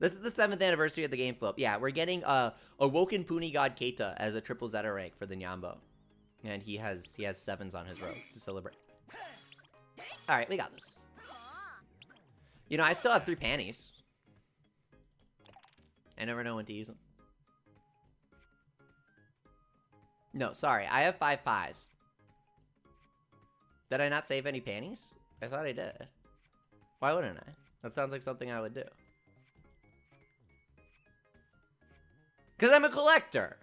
This is the 7th anniversary of the game flip. Yeah, we're getting Awoken Puni God Keita as a triple Zeta rank for the Nyambo. And he has 7s on his road to celebrate. Alright, we got this. You know, I still have 3 panties. I never know when to use them. No, sorry. I have 5 pies. Did I not save any panties? I thought I did. Why wouldn't I? That sounds like something I would do. Because I'm a collector.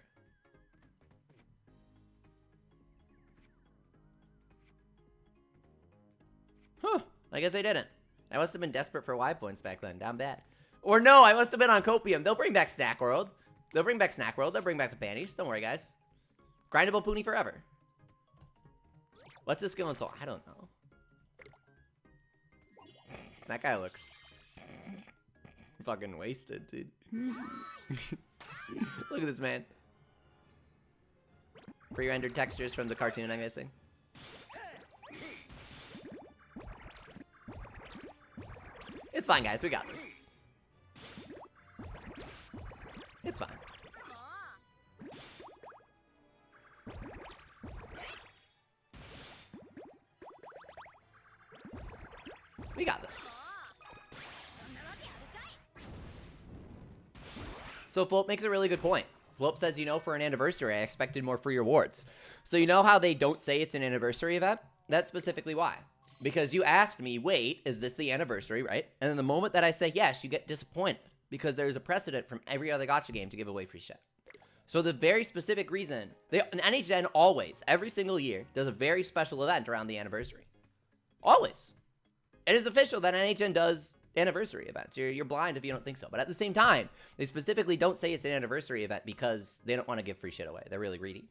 Huh. I guess I didn't. I must have been desperate for Y points back then. Down bad. Or no, I must have been on copium. They'll bring back Snack World. They'll bring back Snack World. They'll bring back the panties. Don't worry, guys. Grindable Puni forever. What's this skill and soul? I don't know. That guy looks fucking wasted, dude. Look at this man. Pre-rendered textures from the cartoon I'm missing. It's fine, guys. We got this. It's fine. We got this. So Flope makes a really good point. Flope says, you know, for an anniversary, I expected more free rewards. So you know how they don't say it's an anniversary event? That's specifically why. Because you asked me, wait, is this the anniversary, right? And then the moment that I say yes, you get disappointed. Because there's a precedent from every other gacha game to give away free shit. So the very specific reason, NHN always, every single year, does a very special event around the anniversary. Always. It is official that NHN does anniversary events. You're blind if you don't think so. But at the same time, they specifically don't say it's an anniversary event because they don't want to give free shit away. They're really greedy.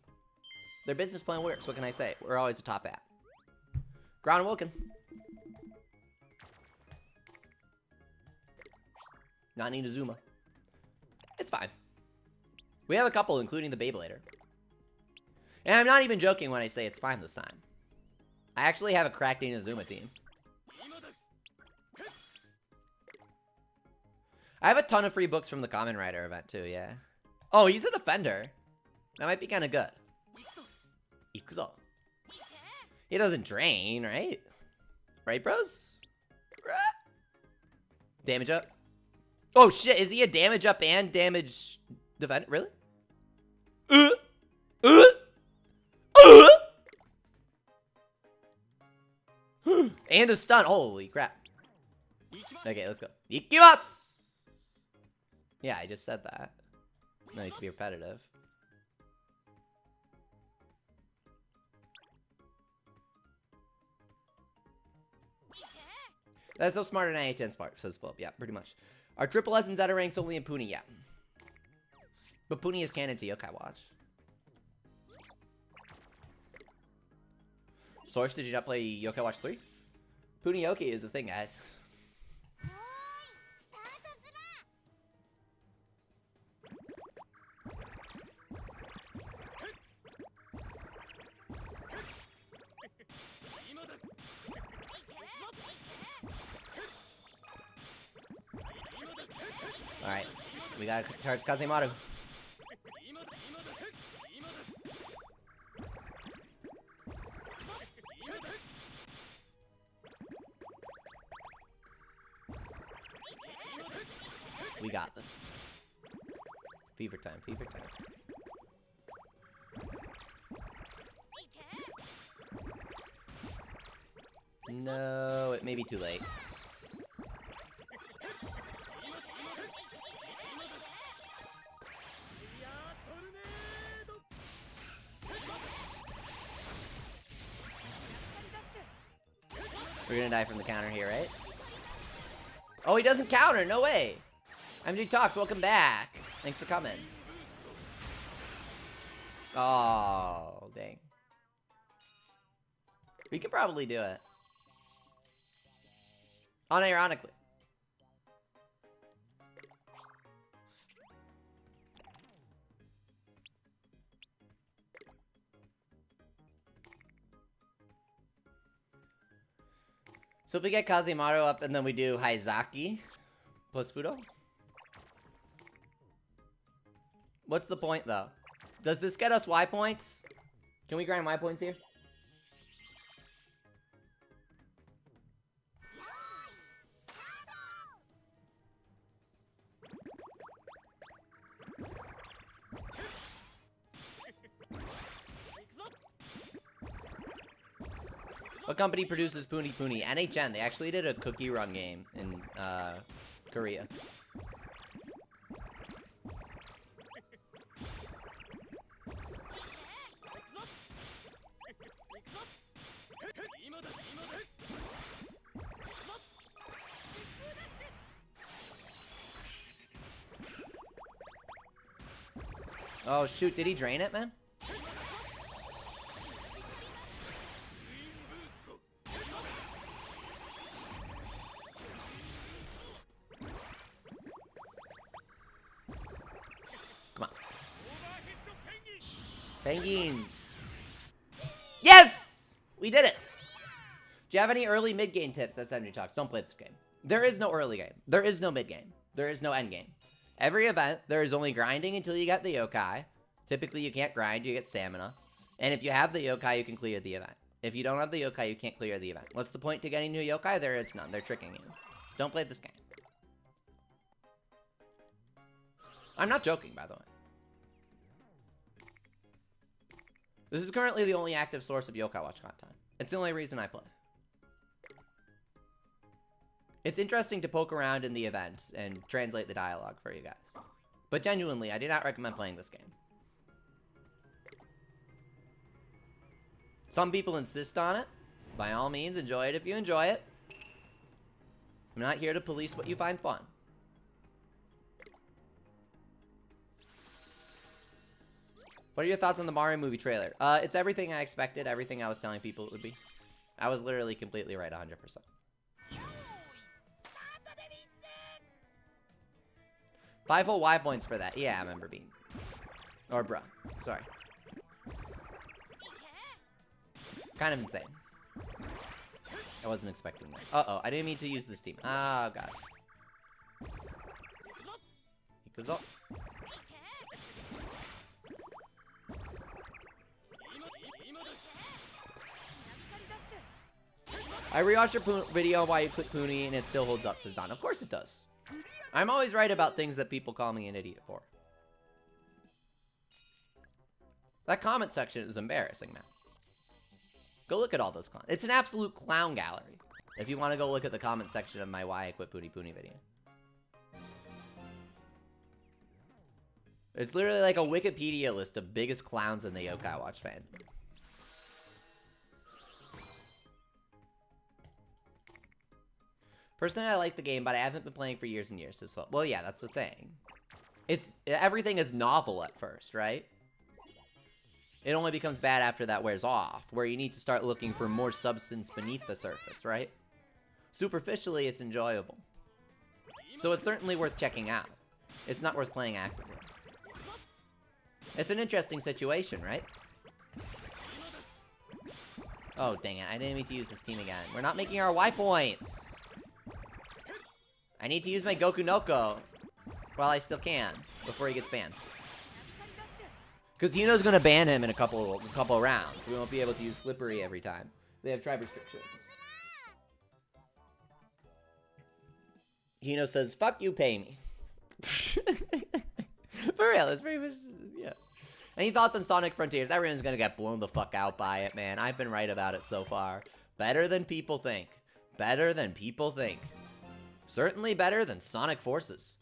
Their business plan works. What can I say? We're always a top app. Ground Woken. Not Inazuma. It's fine. We have a couple, including the Beyblader. And I'm not even joking when I say it's fine this time. I actually have a cracked Inazuma team. I have a ton of free books from the Kamen Rider event too, yeah. Oh, he's a defender. That might be kind of good. Ikuzo. He doesn't drain, right? Right, bros? Damage up. Oh shit, is he a damage up and damage defend? Really? And a stun. Holy crap. Okay, let's go. Ikimasu! Yeah, I just said that. No need to be repetitive. That's so smart and IHN smart, says Flip. Yeah, pretty much. Our triple S and Zeta ranks only in Puni, yeah. But Puni is canon to Yokai Watch. Source, did you not play Yokai Watch 3? Puni Yoki is the thing, guys. Alright, we gotta charge Kazemaru. We got this. Fever time, fever time. No, it may be too late. We're gonna die from the counter here, right? Oh, he doesn't counter, no way! MG Talks, welcome back. Thanks for coming. Oh, dang. We could probably do it. Unironically. So if we get Kazemaru up and then we do Haizaki plus Fudo. What's the point, though? Does this get us Y points? Can we grind Y points here? What company produces Puni Puni? NHN. They actually did a cookie run game in Korea. Oh shoot, did he drain it, man? Come on. Penguins. Yes! We did it! Do you have any early mid-game tips? That's Energy Talks. Don't play this game. There is no early game. There is no mid-game. There is no end game. Every event, there is only grinding until you get the yokai. Typically, you can't grind, you get stamina. And if you have the yokai, you can clear the event. If you don't have the yokai, you can't clear the event. What's the point to getting new yokai? There is none. They're tricking you. Don't play this game. I'm not joking, by the way. This is currently the only active source of yokai watch content. It's the only reason I play. It's interesting to poke around in the events and translate the dialogue for you guys. But genuinely, I do not recommend playing this game. Some people insist on it. By all means, enjoy it if you enjoy it. I'm not here to police what you find fun. What are your thoughts on the Mario movie trailer? It's everything I expected, everything I was telling people it would be. I was literally completely right 100%. 5 whole Y points for that. Yeah, I remember being. Or bruh. Sorry. Kind of insane. I wasn't expecting that. Uh-oh, I didn't mean to use this team. Oh, God. He goes up. I rewatched your video while you click Puni and it still holds up, says Don. Of course it does. I'm always right about things that people call me an idiot for. That comment section is embarrassing, man. Go look at all those clowns. It's an absolute clown gallery. If you want to go look at the comment section of my Why I Quit Puni Puni video. It's literally like a Wikipedia list of biggest clowns in the Yokai Watch fan. Personally, I like the game, but I haven't been playing for years and years. So, well, yeah, that's the thing. Everything is novel at first, right? It only becomes bad after that wears off, where you need to start looking for more substance beneath the surface, right? Superficially, it's enjoyable. So it's certainly worth checking out. It's not worth playing actively. It's an interesting situation, right? Oh, dang it. I didn't mean to use this team again. We're not making our Y points. I need to use my Goku Noko while I still can, before he gets banned. Because Hino's going to ban him in a couple rounds. We won't be able to use Slippery every time. They have tribe restrictions. Hino says, fuck you, pay me. For real, it's pretty much, yeah. Any thoughts on Sonic Frontiers? Everyone's going to get blown the fuck out by it, man. I've been right about it so far. Better than people think. Better than people think. Certainly better than Sonic Forces.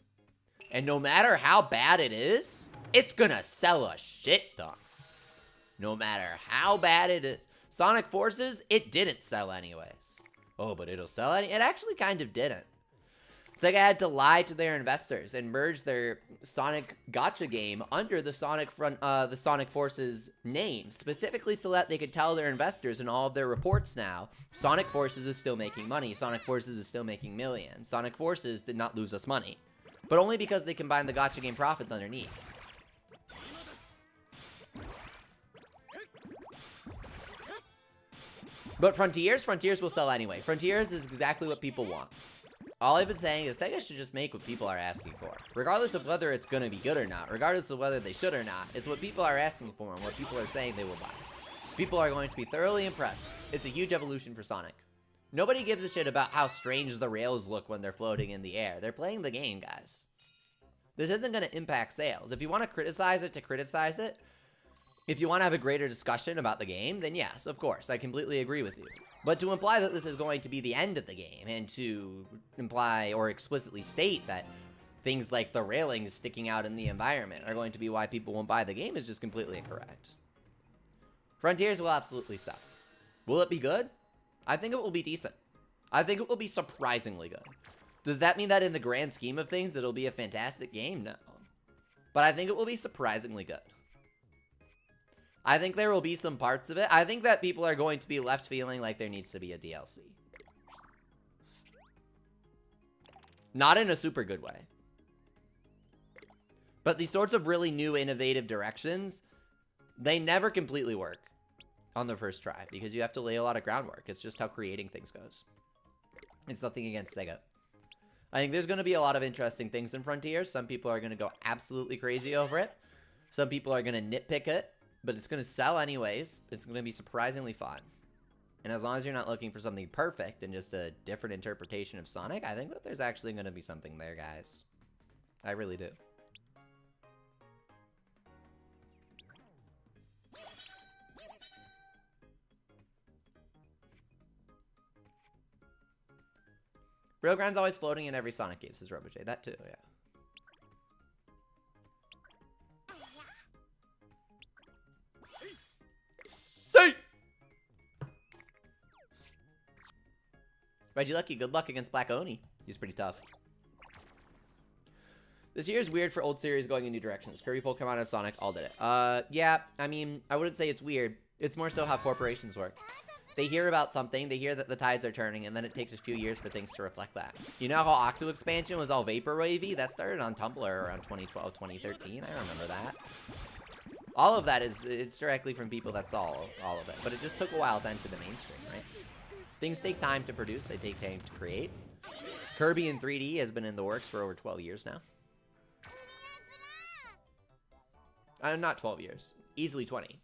And no matter how bad it is, it's gonna sell a shit ton. No matter how bad it is. Sonic Forces, it didn't sell anyways. Oh, but it'll sell it actually kind of didn't. Sega had to lie to their investors and merge their Sonic Gacha game under the Sonic Forces name, specifically so that they could tell their investors in all of their reports now, Sonic Forces is still making money, Sonic Forces is still making millions, Sonic Forces did not lose us money. But only because they combined the Gacha game profits underneath. But Frontiers will sell anyway. Frontiers is exactly what people want. All I've been saying is Sega should just make what people are asking for. Regardless of whether it's going to be good or not, regardless of whether they should or not, it's what people are asking for and what people are saying they will buy. People are going to be thoroughly impressed. It's a huge evolution for Sonic. Nobody gives a shit about how strange the rails look when they're floating in the air. They're playing the game, guys. This isn't going to impact sales. If you want to criticize it to criticize it, if you want to have a greater discussion about the game, then yes, of course, I completely agree with you. But to imply that this is going to be the end of the game, and to imply or explicitly state that things like the railings sticking out in the environment are going to be why people won't buy the game is just completely incorrect. Frontiers will absolutely suck. Will it be good? I think it will be decent. I think it will be surprisingly good. Does that mean that in the grand scheme of things, it'll be a fantastic game? No. But I think it will be surprisingly good. I think there will be some parts of it. I think that people are going to be left feeling like there needs to be a DLC. Not in a super good way. But these sorts of really new, innovative directions, they never completely work on the first try, because you have to lay a lot of groundwork. It's just how creating things goes. It's nothing against Sega. I think there's going to be a lot of interesting things in Frontiers. Some people are going to go absolutely crazy over it. Some people are going to nitpick it, but it's going to sell anyways. It's going to be surprisingly fun. And as long as you're not looking for something perfect and just a different interpretation of Sonic, I think that there's actually going to be something there, guys. I really do. Railground's always floating in every Sonic game, says RoboJ. That too, yeah. Say! Reggie Lucky, good luck against Black Oni. He's pretty tough. This year is weird for old series going in new directions. Kirby, Pokemon, and Sonic all did it. Yeah, I mean, I wouldn't say it's weird. It's more so how corporations work. They hear about something, they hear that the tides are turning, and then it takes a few years for things to reflect that. You know how Octo Expansion was all vaporwavy? That started on Tumblr around 2012, 2013. I remember that. All of that it's directly from people, that's all of it. But it just took a while to enter the mainstream, right? Things take time to produce, they take time to create. Kirby in 3D has been in the works for over 12 years now. Not 12 years. Easily 20.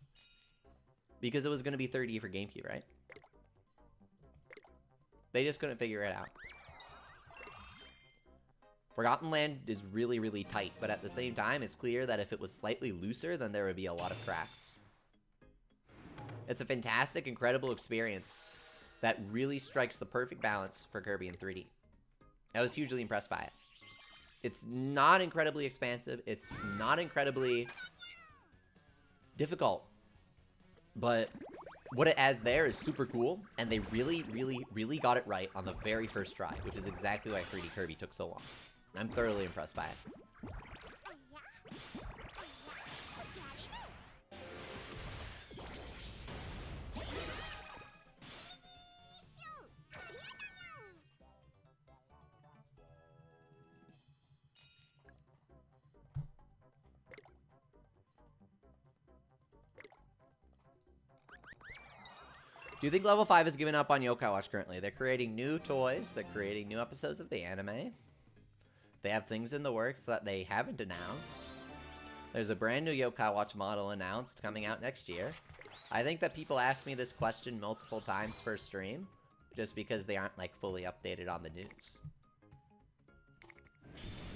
Because it was going to be 30 for GameCube, right? They just couldn't figure it out. Forgotten Land is really, really tight, but at the same time, it's clear that if it was slightly looser, then there would be a lot of cracks. It's a fantastic, incredible experience that really strikes the perfect balance for Kirby in 3D. I was hugely impressed by it. It's not incredibly expansive. It's not incredibly difficult. But what it has there is super cool, and they really, really, really got it right on the very first try, which is exactly why 3D Kirby took so long. I'm thoroughly impressed by it. Do you think Level 5 has given up on Yokai Watch currently? They're creating new toys. They're creating new episodes of the anime. They have things in the works that they haven't announced. There's a brand new Yokai Watch model announced coming out next year. I think that people ask me this question multiple times per stream, just because they aren't, like, fully updated on the news.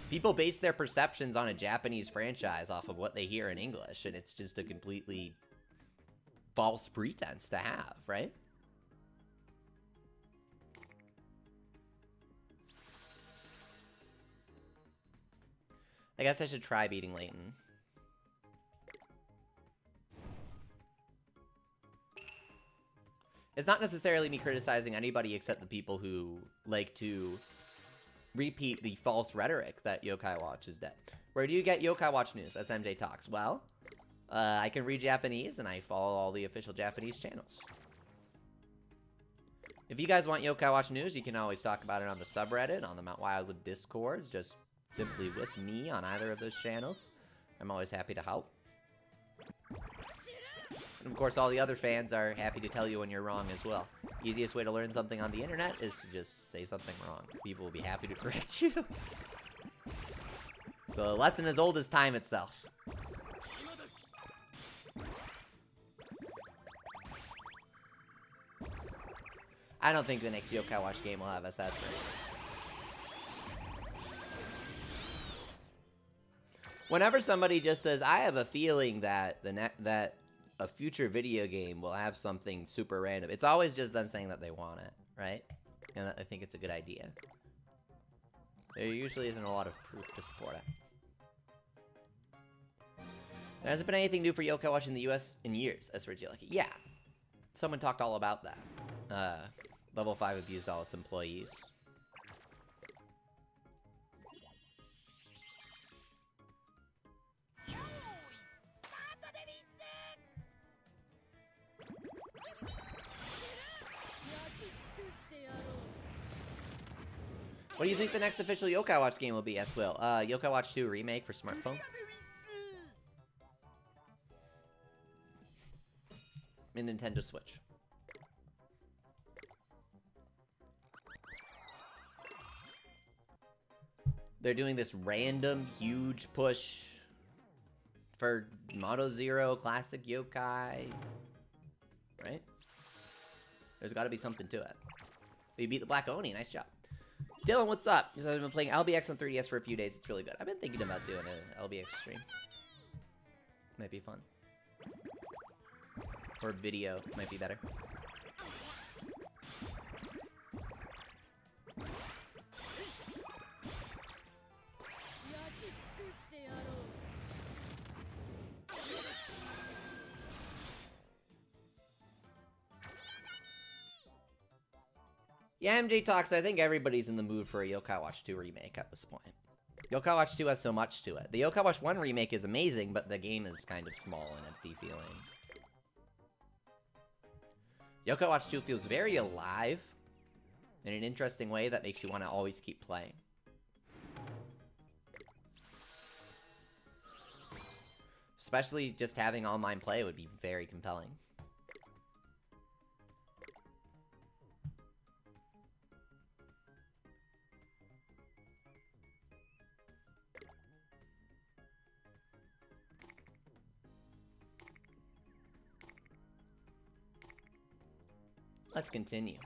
People base their perceptions on a Japanese franchise off of what they hear in English, and it's just a completely false pretense to have, right? I guess I should try beating Layton. It's not necessarily me criticizing anybody except the people who like to repeat the false rhetoric that Yokai Watch is dead. Where do you get Yokai Watch news? SMJ Talks. Well, I can read Japanese, and I follow all the official Japanese channels. If you guys want Yokai Watch news, you can always talk about it on the subreddit, on the Mount Wildwood Discords, just simply with me on either of those channels. I'm always happy to help. And of course, all the other fans are happy to tell you when you're wrong as well. Easiest way to learn something on the internet is to just say something wrong. People will be happy to correct you. So a lesson as old as time itself. I don't think the next Yokai-Watch game will have SS rings. Whenever somebody just says, I have a feeling that that a future video game will have something super random, it's always just them saying that they want it, right? And that I think it's a good idea. There usually isn't a lot of proof to support it. There hasn't been anything new for Yokai-Watch in the US in years, as for Lucky. Yeah. Someone talked all about that. Level 5 abused all its employees. What do you think the next official Yokai-Watch game will be, S-Will? Yokai-Watch 2 remake for smartphone? And Nintendo Switch. They're doing this random huge push for Moto Zero Classic Yokai. Right? There's gotta be something to it. We beat the Black Oni, nice job. Dylan, what's up? He says, I've been playing LBX on 3DS for a few days. It's really good. I've been thinking about doing an LBX stream. Might be fun. Or video might be better. Yeah, MJ Talks, I think everybody's in the mood for a Yokai-Watch 2 remake at this point. Yokai-Watch 2 has so much to it. The Yokai-Watch 1 remake is amazing, but the game is kind of small and empty feeling. Yokai-Watch 2 feels very alive in an interesting way that makes you want to always keep playing. Especially just having online play would be very compelling. Let's continue.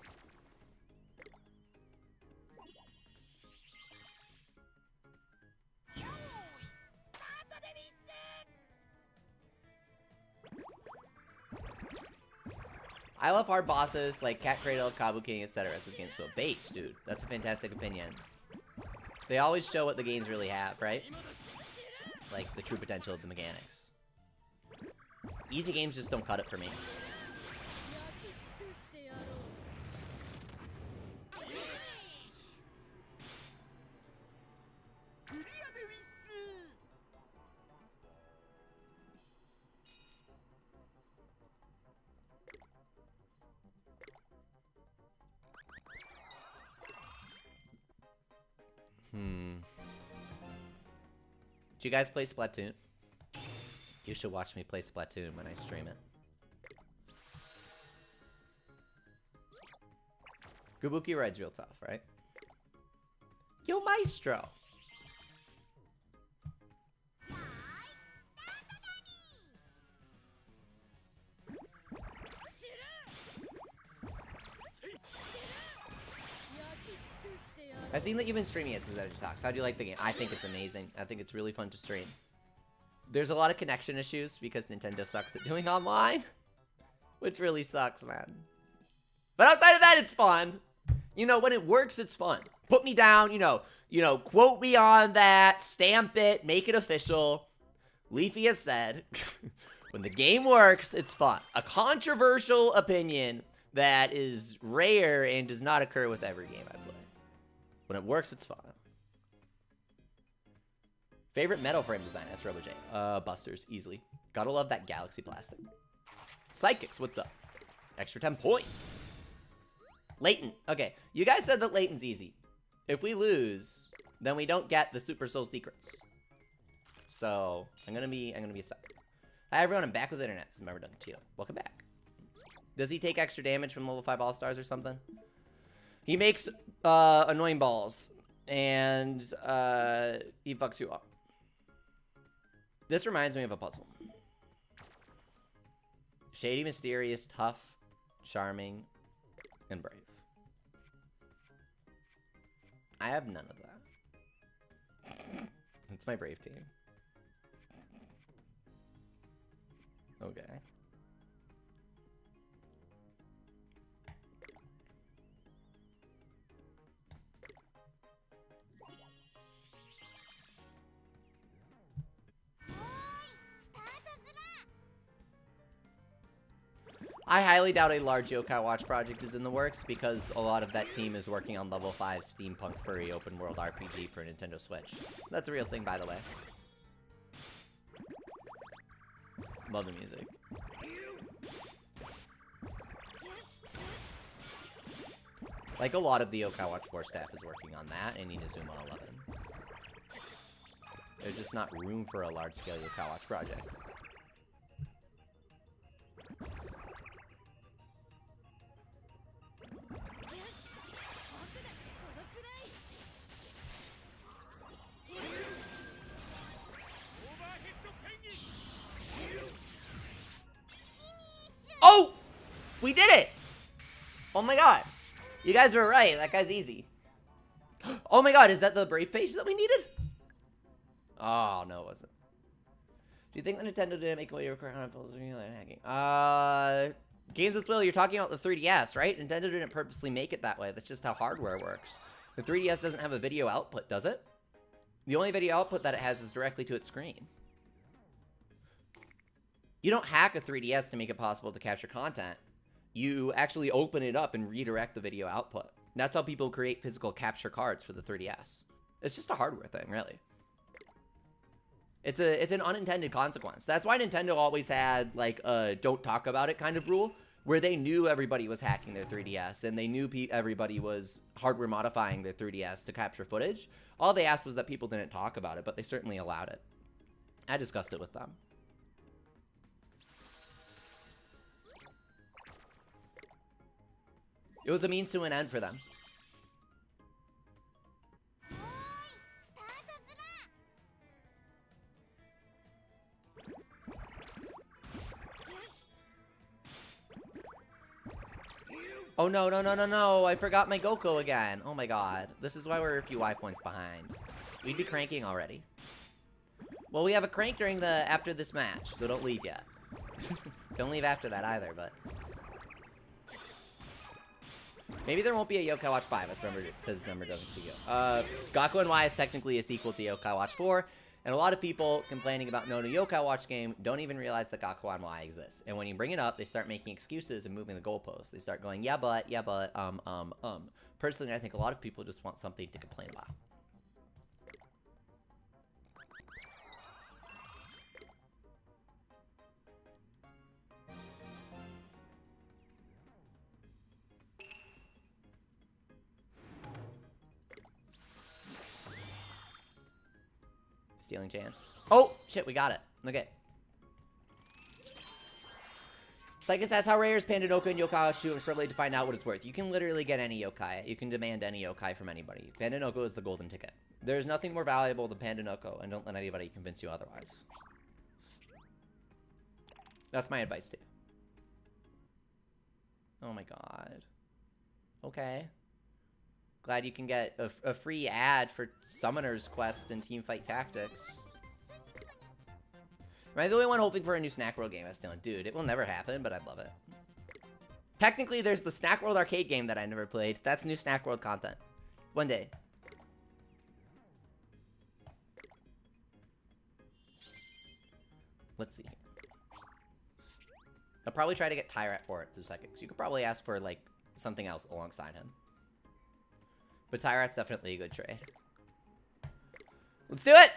I love hard bosses like Cat Cradle, Kabuki, etc. as this game to a base, dude. That's a fantastic opinion. They always show what the games really have, right? Like the true potential of the mechanics. Easy games just don't cut it for me. Do you guys play Splatoon? You should watch me play Splatoon when I stream it. Kabuki Ride's real tough, right? Yo, Maestro! I've seen that you've been streaming it since Edge Talks. How do you like the game? I think it's amazing. I think it's really fun to stream. There's a lot of connection issues because Nintendo sucks at doing online. Which really sucks, man. But outside of that, it's fun. You know, when it works, it's fun. Put me down, you know, quote me on that, stamp it, make it official. Leafy has said, when the game works, it's fun. A controversial opinion that is rare and does not occur with every game I play. When it works, it's fun. Favorite metal frame design, S. Robo J. Busters, easily. Gotta love that galaxy plastic. Psychics, what's up? Extra 10 points. Layton. Okay, you guys said that Layton's easy. If we lose, then we don't get the Super Soul Secrets. So, I'm gonna be a sucker. Hi everyone, I'm back with internet. Remember done too. Welcome back. Does he take extra damage from level 5 All-Stars or something? He makes annoying balls. And he fucks you up. This reminds me of a puzzle. Shady, mysterious, tough, charming, and brave. I have none of that. It's my brave team. Okay. I highly doubt a large Yokai Watch project is in the works because a lot of that team is working on level 5 steampunk furry open world RPG for Nintendo Switch. That's a real thing, by the way. Love the music. Like, a lot of the Yokai Watch 4 staff is working on that in Inazuma 11. There's just not room for a large-scale Yokai Watch project. Oh! We did it! Oh my god. You guys were right. That guy's easy. Oh my god, is that the brave page that we needed? Oh, no, it wasn't. Do you think that Nintendo didn't make away your current hacking? Games with Will, you're talking about the 3DS, right? Nintendo didn't purposely make it that way. That's just how hardware works. The 3DS doesn't have a video output, does it? The only video output that it has is directly to its screen. You don't hack a 3DS to make it possible to capture content. You actually open it up and redirect the video output. That's how people create physical capture cards for the 3DS. It's just a hardware thing, really. It's an unintended consequence. That's why Nintendo always had, like, a don't talk about it kind of rule, where they knew everybody was hacking their 3DS, and they knew everybody was hardware modifying their 3DS to capture footage. All they asked was that people didn't talk about it, but they certainly allowed it. I discussed it with them. It was a means to an end for them. Oh no, no, no, no, no. I forgot my Goku again. Oh my god. This is why we're a few Y points behind. We'd be cranking already. Well, we have a crank during after this match, so don't leave yet. Don't leave after that either, but... Maybe there won't be a Yokai Watch 5, as says Member WTO. Gakuen-Y is technically a sequel to Yokai Watch 4, and a lot of people complaining about no new Yokai Watch game don't even realize that Gakuen-Y exists. And when you bring it up, they start making excuses and moving the goalposts. They start going, yeah, but, Personally, I think a lot of people just want something to complain about. Stealing chance. Oh, shit, we got it. Okay. So I guess that's how Rare's Pandanoka and Yokai shoot and struggling to find out what it's worth. You can literally get any yokai. You can demand any yokai from anybody. Pandanoko is the golden ticket. There's nothing more valuable than Pandanoko, and don't let anybody convince you otherwise. That's my advice to you. Oh my god. Okay. Glad you can get a free ad for Summoner's Quest and Teamfight Tactics. Am I the only one hoping for a new Snack World game? I was telling, dude, it will never happen, but I'd love it. Technically, there's the Snack World arcade game that I never played. That's new Snack World content. One day. Let's see. I'll probably try to get Tyrat for it in a second, because you could probably ask for, like, something else alongside him. But Tyrat's definitely a good trade. Let's do it!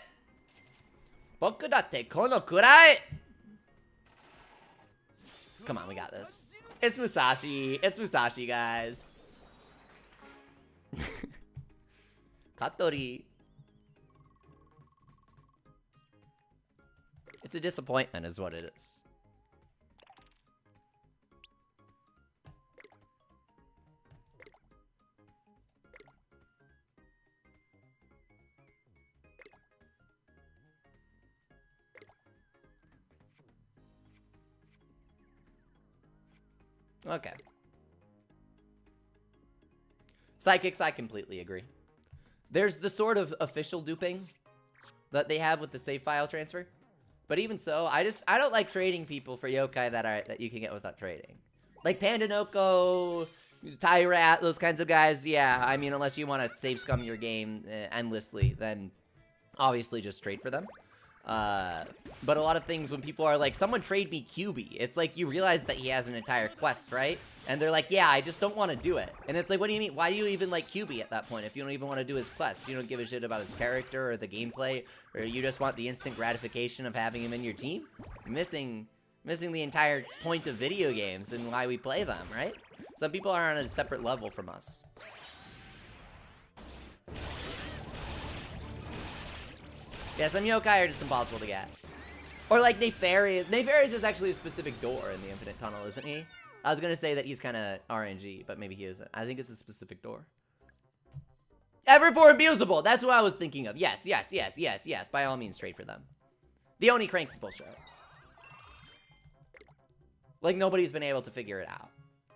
Boku datte kono kurai! Come on, we got this. It's Musashi. It's Musashi, guys. Katori. It's a disappointment is what it is. Okay. Psychics, I completely agree. There's the sort of official duping that they have with the save file transfer. But even so, I don't like trading people for yokai that you can get without trading. Like Pandanoko, Tyrat, those kinds of guys, yeah, I mean, unless you want to save scum your game endlessly, then obviously just trade for them. But a lot of things when people are like, someone trade me QB, it's like you realize that he has an entire quest, right? And they're like, yeah, I just don't want to do it. And it's like, what do you mean? Why do you even like QB at that point if you don't even want to do his quest? You don't give a shit about his character or the gameplay, or you just want the instant gratification of having him in your team? Missing the entire point of video games and why we play them, right? Some people are on a separate level from us. Yeah, some yokai are just impossible to get. Or like Nefarious. Nefarious is actually a specific door in the Infinite Tunnel, isn't he? I was gonna say that he's kind of RNG, but maybe he isn't. I think it's a specific door. Ever for abusable. That's what I was thinking of. Yes, yes, yes, yes, yes. By all means, trade for them. The Oni crank is bullshit. Like, nobody's been able to figure it out.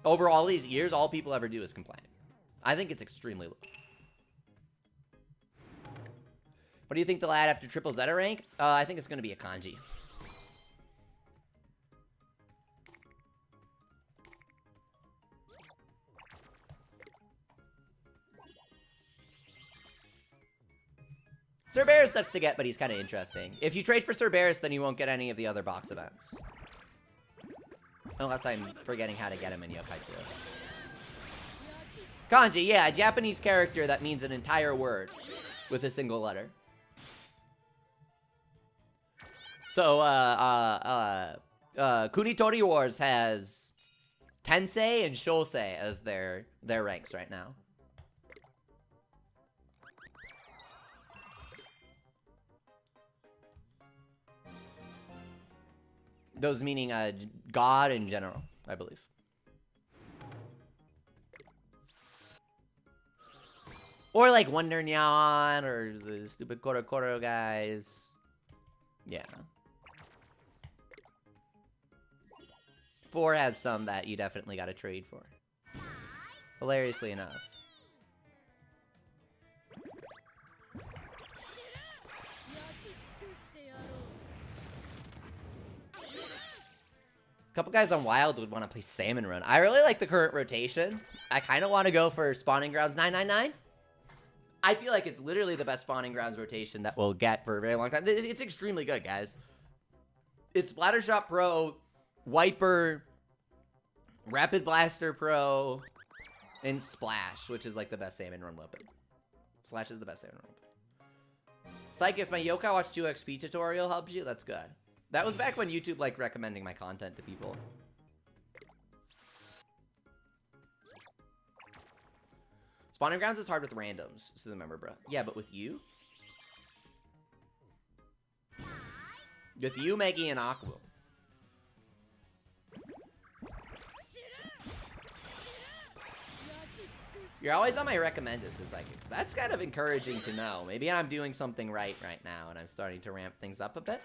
Over all these years, all people ever do is complain. I think it's extremely low. What do you think they'll add after Triple Zeta rank? I think it's going to be a kanji. Cerberus sucks to get, but he's kind of interesting. If you trade for Cerberus, then you won't get any of the other box events. Unless I'm forgetting how to get him in Yokai 2. Kanji, yeah, a Japanese character that means an entire word with a single letter. So, Kunitori Wars has Tensei and Shosei as their ranks right now. Those meaning God in general, I believe. Or like Wonder Nyan or the stupid Koro Koro guys. Yeah. 4 has some that you definitely gotta trade for. Hilariously enough. A couple guys on Wild would want to play Salmon Run. I really like the current rotation. I kind of want to go for Spawning Grounds 999. I feel like it's literally the best Spawning Grounds rotation that we'll get for a very long time. It's extremely good, guys. It's Splattershot Pro, Wiper, Rapid Blaster Pro, and Splash, which is like the best Salmon Run weapon. Splash is the best Salmon Run weapon. Psychus, my Yokai Watch 2 XP tutorial helps you? That's good. That was back when YouTube liked recommending my content to people. Spawning Grounds is hard with randoms, says the member, bro. Yeah, but with you? With you, Meggy, and Aqua. You're always on my recommended, says Psychics. That's kind of encouraging to know. Maybe I'm doing something right now, and I'm starting to ramp things up a bit.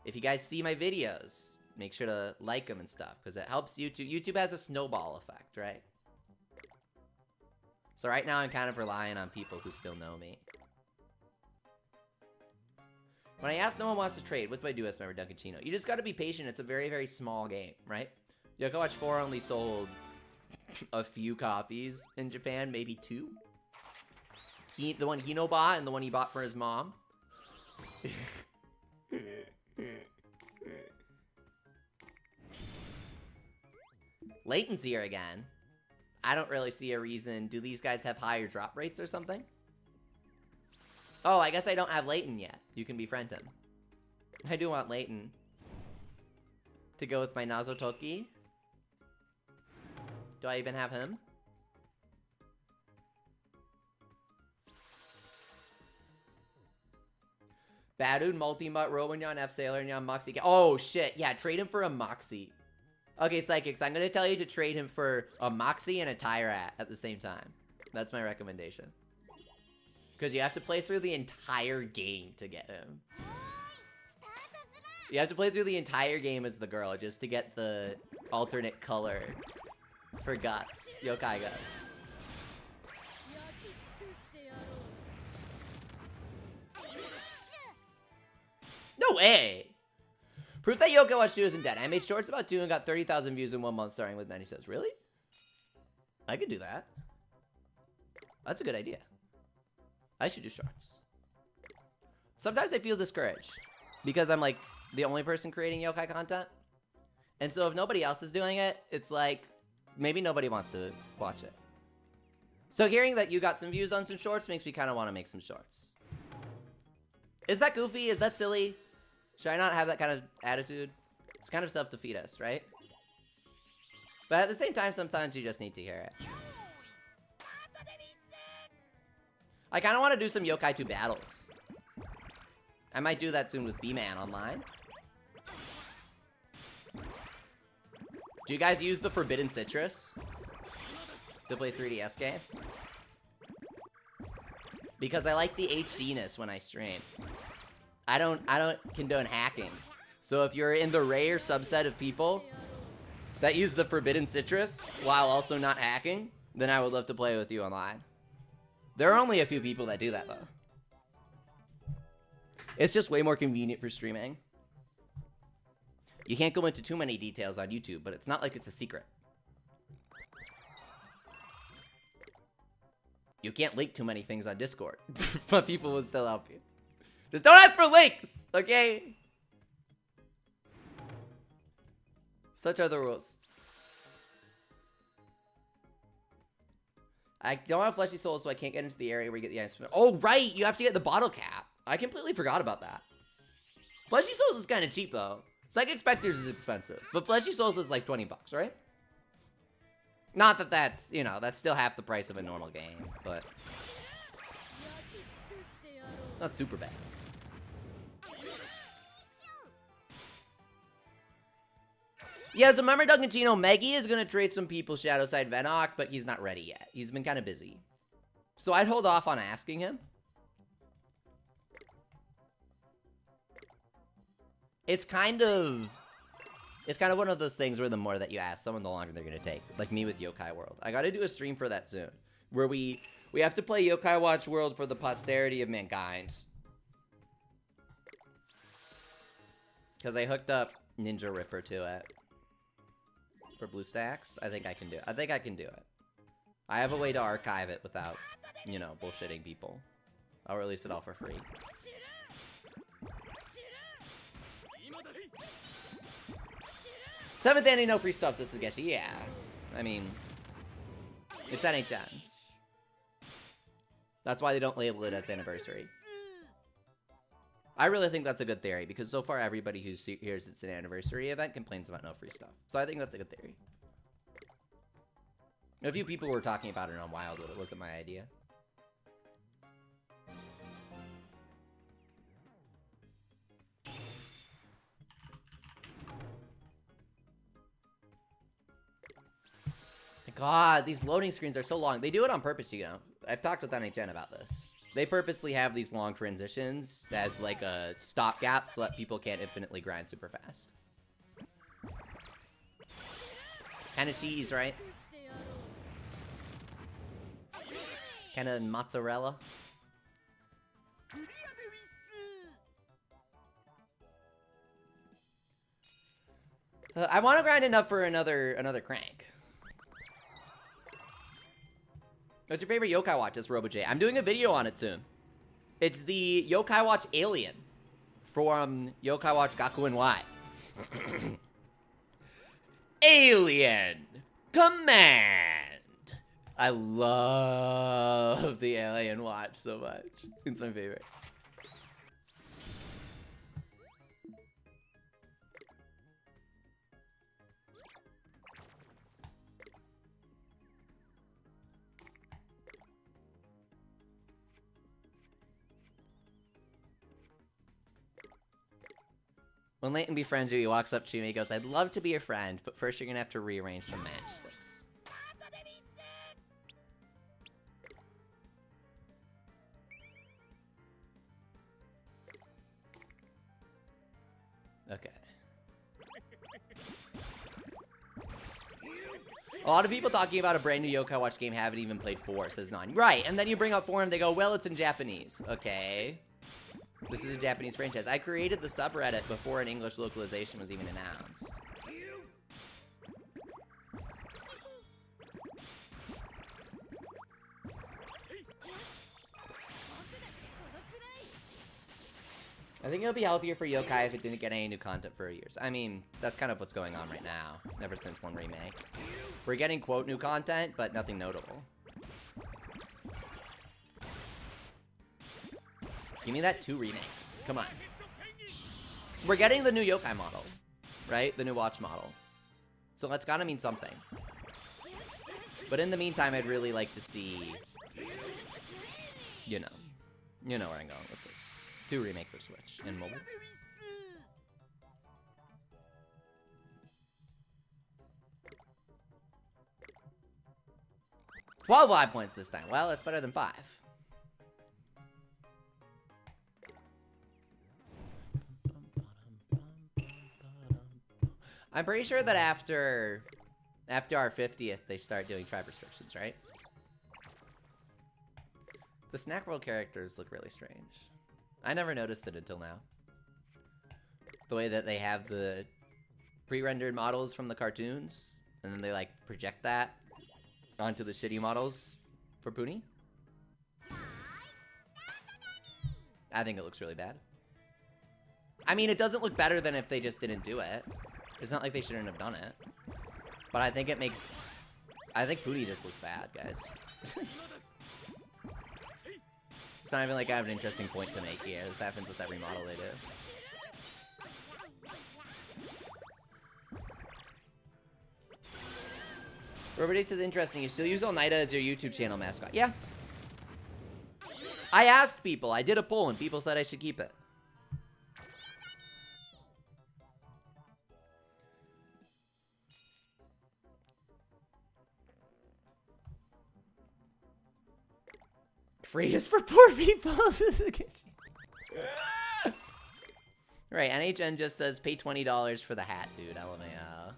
If you guys see my videos, make sure to like them and stuff, because it helps YouTube. YouTube has a snowball effect, right? So right now I'm kind of relying on people who still know me. When I ask no one wants to trade, what do I do as member Duncan Chino? You just gotta be patient. It's a very, very small game, right? Yokai Watch 4 only sold a few copies in Japan, maybe 2. The one Hino bought and the one he bought for his mom. Layton's here again. I don't really see a reason. Do these guys have higher drop rates or something? Oh, I guess I don't have Layton yet. You can befriend him. I do want Layton to go with my Nazotoki. Do I even have him? Badun, Multimut, Rowanyan, F Sailor, Nyan, Moxie. Oh shit, yeah, trade him for a Moxie. Okay, Psychics, I'm gonna tell you to trade him for a Moxie and a Tyrat at the same time. That's my recommendation. Because you have to play through the entire game to get him. You have to play through the entire game as the girl just to get the alternate color for guts. Yokai guts. No way! Proof that Yokai Watch 2 isn't dead. I made shorts about 2 and got 30,000 views in 1 month starting with 90 subs. Really? I could do that. That's a good idea. I should do shorts. Sometimes I feel discouraged because I'm like the only person creating yokai content. And so if nobody else is doing it, it's like maybe nobody wants to watch it. So hearing that you got some views on some shorts makes me kind of want to make some shorts. Is that goofy? Is that silly? Should I not have that kind of attitude? It's kind of self-defeatist, right? But at the same time, sometimes you just need to hear it. I kind of want to do some Yokai 2 battles. I might do that soon with B-Man online. Do you guys use the Forbidden Citrus to play 3DS games? Because I like the HD-ness when I stream. I don't condone hacking. So if you're in the rare subset of people that use the Forbidden Citrus while also not hacking, then I would love to play with you online. There are only a few people that do that though. It's just way more convenient for streaming. You can't go into too many details on YouTube, but it's not like it's a secret. You can't link too many things on Discord, but people will still help you. Just don't ask for links, okay? Such are the rules. I don't have fleshy souls, so I can't get into the area where you get the ice. Oh, right! You have to get the bottle cap. I completely forgot about that. Fleshy souls is kind of cheap, though. Psychic Spectres is expensive, but Fleshy Souls is like 20 bucks, right? Not that that's, you know, that's still half the price of a normal game, but not super bad. Yeah, so remember Duncancino, Meggy is gonna trade some people Shadowside Venok, but he's not ready yet. He's been kind of busy. So I'd hold off on asking him. It's kind of one of those things where the more that you ask someone, the longer they're gonna take. Like me with Yokai World. I gotta do a stream for that soon. Where we have to play Yokai Watch World for the posterity of mankind. Because I hooked up Ninja Ripper to it. For BlueStacks. I think I can do it. I think I can do it. I have a way to archive it without, you know, bullshitting people. I'll release it all for free. 7th Annie, no free stuff, this is Geshi. Yeah. I mean, it's NHN. That's why they don't label it as anniversary. I really think that's a good theory, because so far everybody who hears it's an anniversary event complains about no free stuff. So I think that's a good theory. A few people were talking about it on Wildwood. It wasn't my idea. God, these loading screens are so long. They do it on purpose, you know. I've talked with NHN about this. They purposely have these long transitions as like a stopgap so that people can't infinitely grind super fast. Kind of cheese, right? Kind of mozzarella. I want to grind enough for another crank. What's your favorite Yokai Watch? It's RoboJ. I'm doing a video on it soon. It's the Yokai Watch Alien from Yokai Watch Gakuen-Y. Alien Command. I love the Alien Watch so much. It's my favorite. When Layton befriends you, he walks up to you and he goes, I'd love to be your friend, but first you're gonna have to rearrange some matchsticks. Okay. A lot of people talking about a brand new Yokai Watch game haven't even played 4, says Nani. Right, and then you bring up 4 and they go, well, it's in Japanese. Okay. This is a Japanese franchise. I created the subreddit before an English localization was even announced. I think it'll be healthier for Yokai if it didn't get any new content for years. I mean, that's kind of what's going on right now, ever since 1 remake. We're getting, quote, new content, but nothing notable. Give me that 2 remake. Come on. We're getting the new Yokai model, right? The new watch model. So that's gotta mean something. But in the meantime, I'd really like to see, you know where I'm going with this. 2 remake for Switch and mobile. Well, 5 points this time. Well, that's better than 5. I'm pretty sure that after our 50th, they start doing tribe restrictions, right? The Snack World characters look really strange. I never noticed it until now. The way that they have the pre-rendered models from the cartoons, and then they, like, project that onto the shitty models for Puni. I think it looks really bad. I mean, it doesn't look better than if they just didn't do it. It's not like they shouldn't have done it. But I think it makes... I think Puni just looks bad, guys. It's not even like I have an interesting point to make here. This happens with every model they do. Everybody says interesting. You still use Oneida as your YouTube channel mascot. Yeah. I asked people. I did a poll and people said I should keep it. Free is for poor people. Right, NHN just says pay $20 for the hat, dude. LMAO.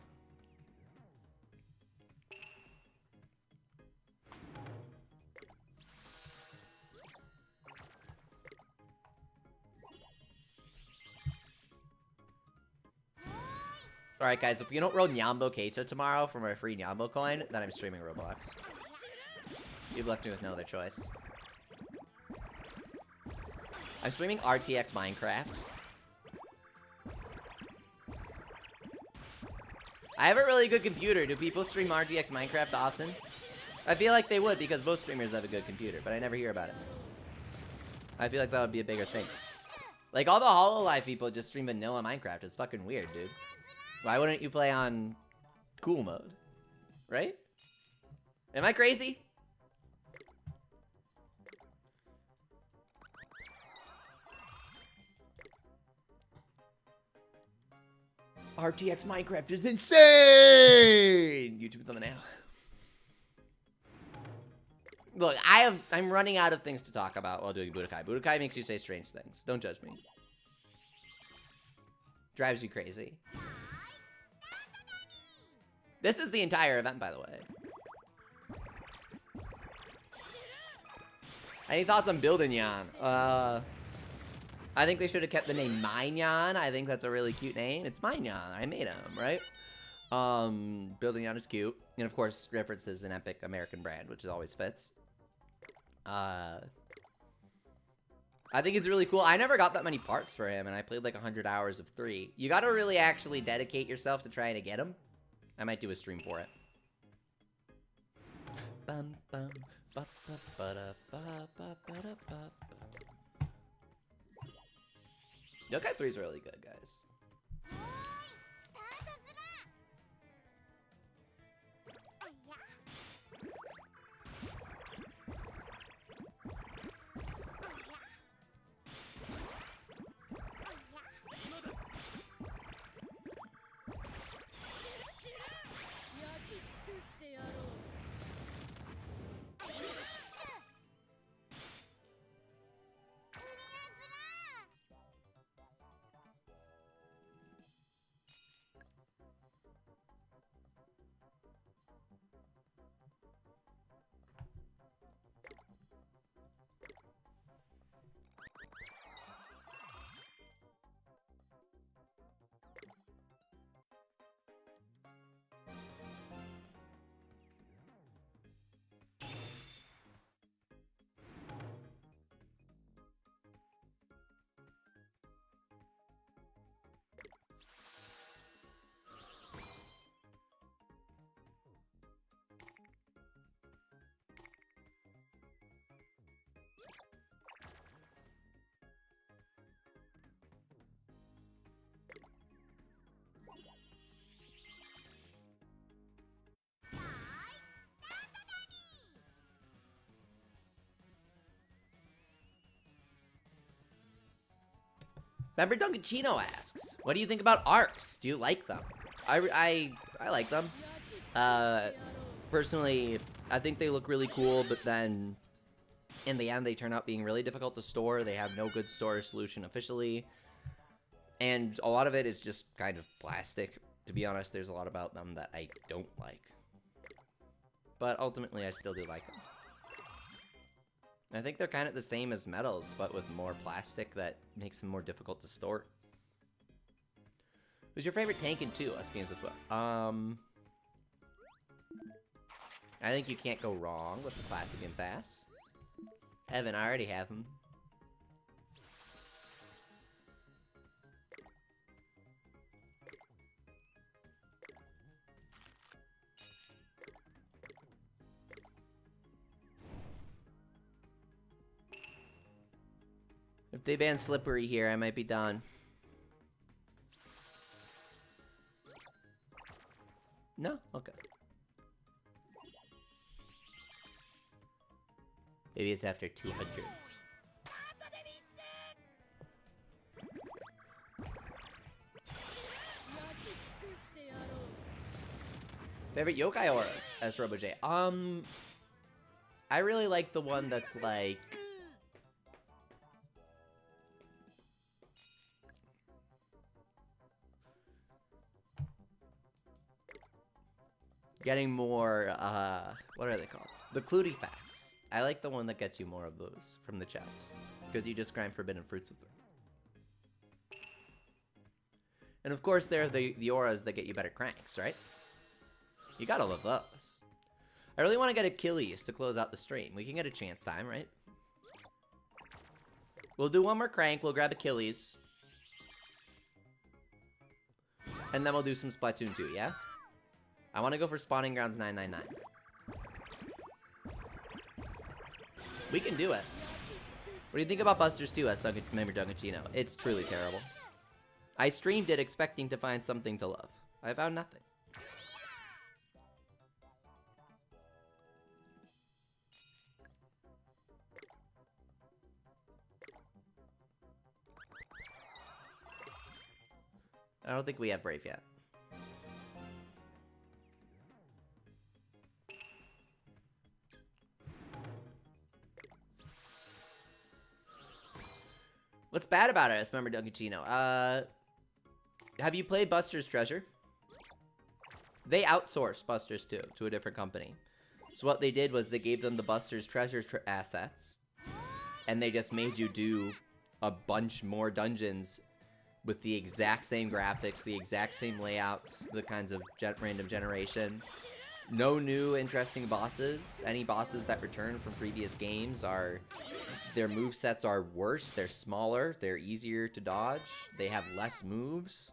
Alright, guys, if you don't roll Nyambo Keita tomorrow from our free Nyambo coin, then I'm streaming Roblox. You've left me with no other choice. I'm streaming RTX Minecraft. I have a really good computer. Do people stream RTX Minecraft often? I feel like they would because most streamers have a good computer, but I never hear about it. I feel like that would be a bigger thing. Like, all the HoloLive people just stream vanilla Minecraft. It's fucking weird, dude. Why wouldn't you play on cool mode? Right? Am I crazy? RTX Minecraft is insane! YouTube thumbnail. Look, I'm running out of things to talk about while doing Budokai. Budokai makes you say strange things. Don't judge me. Drives you crazy. This is the entire event, by the way. Any thoughts on building Yan? I think they should have kept the name Minyan. I think that's a really cute name. It's Minyan. I made him, right? Building Yan is cute. And of course, references an epic American brand, which always fits. I think it's really cool. I never got that many parts for him, and I played like 100 hours of 3. You gotta really actually dedicate yourself to trying to get him. I might do a stream for it. Bum, bum, ba, ba, ba, da, ba, ba, ba, da, ba, ba. Yokai 3 is really good, guys. Member Dunkachino asks, what do you think about arcs? Do you like them? I like them. Personally, I think they look really cool, but then in the end, they turn out being really difficult to store. They have no good storage solution officially. And a lot of it is just kind of plastic. To be honest, there's a lot about them that I don't like. But ultimately, I still do like them. I think they're kind of the same as metals, but with more plastic that makes them more difficult to store. Who's your favorite tank in 2? Us games with what? I think you can't go wrong with the classic impasse. Evan, I already have him. If they ban Slippery here, I might be done. No? Okay. Maybe it's after 200. Favorite yokai auras as RoboJ? I really like the one that's like... getting more, what are they called? The Clutie Facts. I like the one that gets you more of those from the chests, because you just grind forbidden fruits with them. And of course, there are the auras that get you better cranks, right? You gotta love those. I really want to get Achilles to close out the stream. We can get a chance time, right? We'll do one more crank, we'll grab Achilles. And then we'll do some Splatoon 2, yeah? I want to go for Spawning Grounds 999. We can do it. What do you think about Busters 2 as member Dunkachino? It's truly terrible. I streamed it expecting to find something to love. I found nothing. I don't think we have Brave yet. What's bad about it, member Dunkachino? Have you played Buster's Treasure? They outsourced Buster's 2 to a different company. So what they did was they gave them the Buster's Treasure assets, and they just made you do a bunch more dungeons with the exact same graphics, the exact same layouts, the kinds of random generation. No new interesting bosses. Any bosses that return from previous games are... their movesets are worse, they're smaller, they're easier to dodge, they have less moves.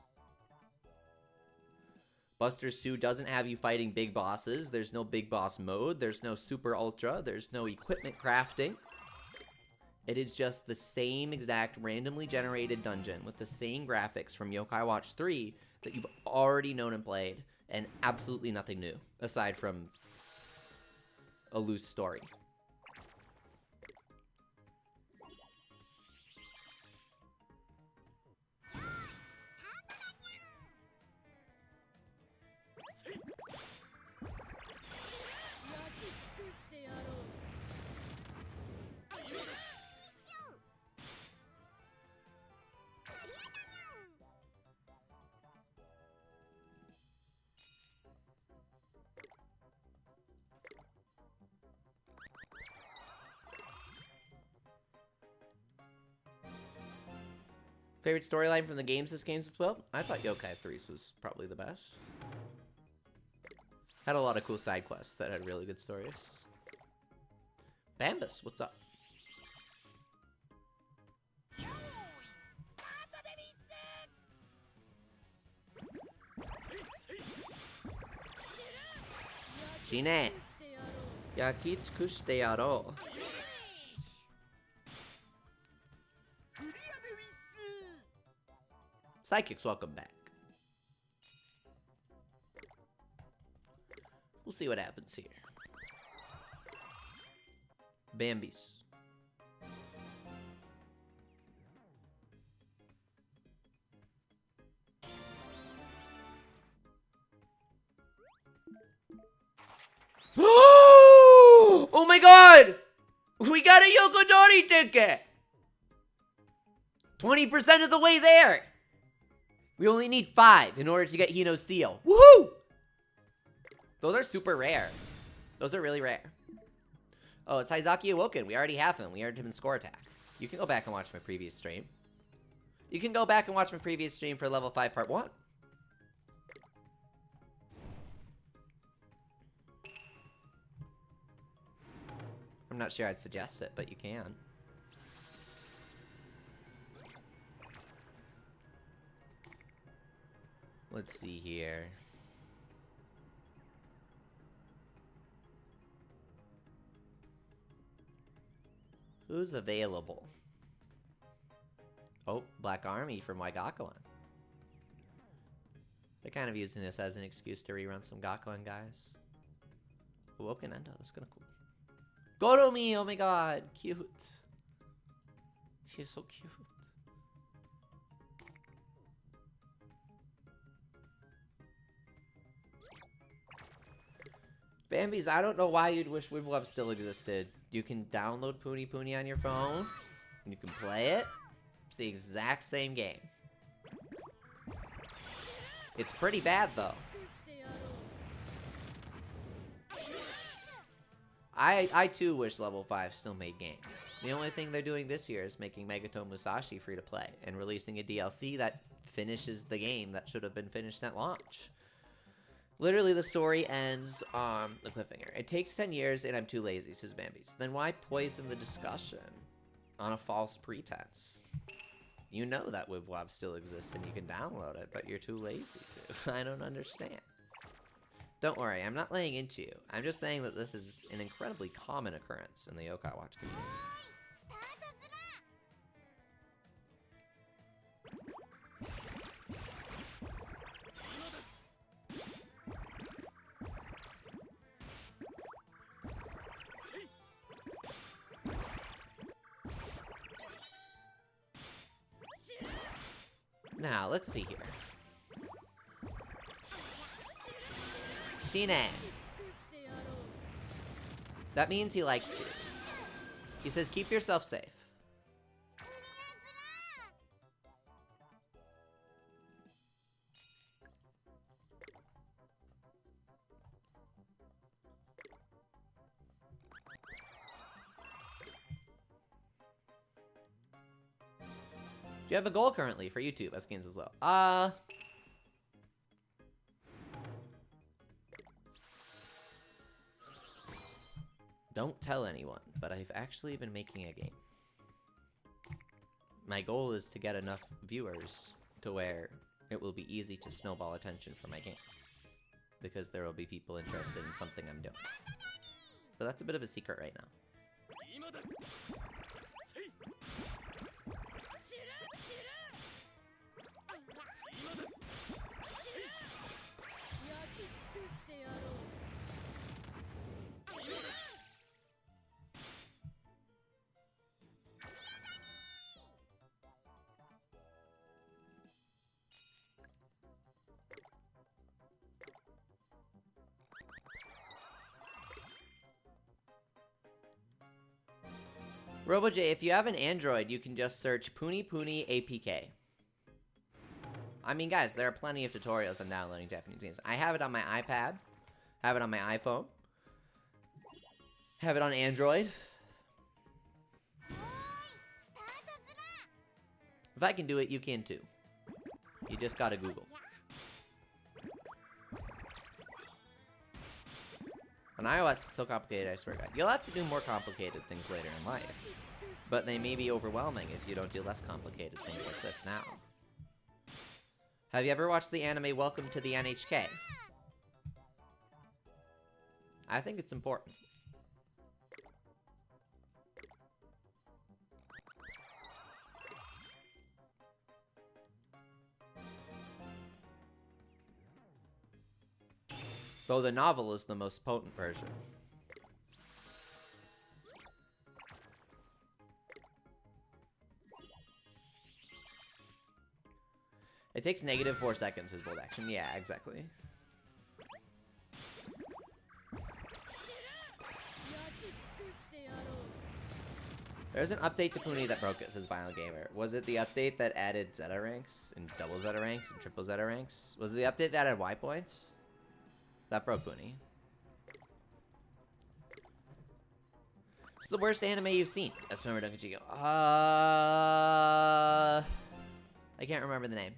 Busters 2 doesn't have you fighting big bosses, there's no big boss mode, there's no super ultra, there's no equipment crafting. It is just the same exact randomly generated dungeon with the same graphics from Yokai Watch 3 that you've already known and played, and absolutely nothing new, aside from a loose story. Favorite storyline from the games this game's with? Well, I thought Yokai 3's was probably the best. Had a lot of cool side quests that had really good stories. Bambus, what's up? Shine. Yakitsukushite yaro. Psychics, welcome back. We'll see what happens here. Bambies. Oh my god! We got a Yokodori ticket! 20% of the way there! We only need 5 in order to get Hino's seal. Woohoo! Those are super rare. Those are really rare. Oh, it's Izaki Awoken. We already have him. We earned him in Score Attack. You can go back and watch my previous stream. You can go back and watch my previous stream for level 5 part 1. I'm not sure I'd suggest it, but you can. Let's see here. Who's available? Oh, Black Army from Gakuen-Y. They're kind of using this as an excuse to rerun some Gakuen guys. Awoken Endo, that's kind of cool. Goromi, oh my god, cute. She's so cute. Bambies, I don't know why you'd wish Wibwab still existed. You can download Puni Puni on your phone. You can play it. It's the exact same game. It's pretty bad, though. I too wish Level 5 still made games. The only thing they're doing this year is making Megaton Musashi free to play and releasing a DLC that finishes the game that should have been finished at launch. Literally, the story ends on the cliffhanger. It takes 10 years and I'm too lazy, says Bambies. Then why poison the discussion on a false pretense? You know that Wibwab still exists and you can download it, but you're too lazy to. I don't understand. Don't worry, I'm not laying into you. I'm just saying that this is an incredibly common occurrence in the Yokai Watch community. Now, let's see here. Shine. That means he likes you. He says, keep yourself safe. Do you have a goal currently for YouTube as games as well? Don't tell anyone, but I've actually been making a game. My goal is to get enough viewers to where it will be easy to snowball attention for my game. Because there will be people interested in something I'm doing. But that's a bit of a secret right now. RoboJ, if you have an Android, you can just search Puni Puni APK. I mean, guys, there are plenty of tutorials on downloading Japanese games. I have it on my iPad, have it on my iPhone, have it on Android. If I can do it, you can too. You just gotta Google. On iOS, it's so complicated, I swear to God. You'll have to do more complicated things later in life. But they may be overwhelming if you don't do less complicated things like this now. Have you ever watched the anime Welcome to the NHK? I think it's important. Though the novel is the most potent version. It takes -4 seconds, his bolt action. Yeah, exactly. There's an update to Puni that broke it, says Violent Gamer. Was it the update that added Zeta ranks, and double Zeta ranks, and triple Zeta ranks? Was it the update that added Y points? That broke Puni. What's the worst anime you've seen? That's remember Dunkachigo. I can't remember the name.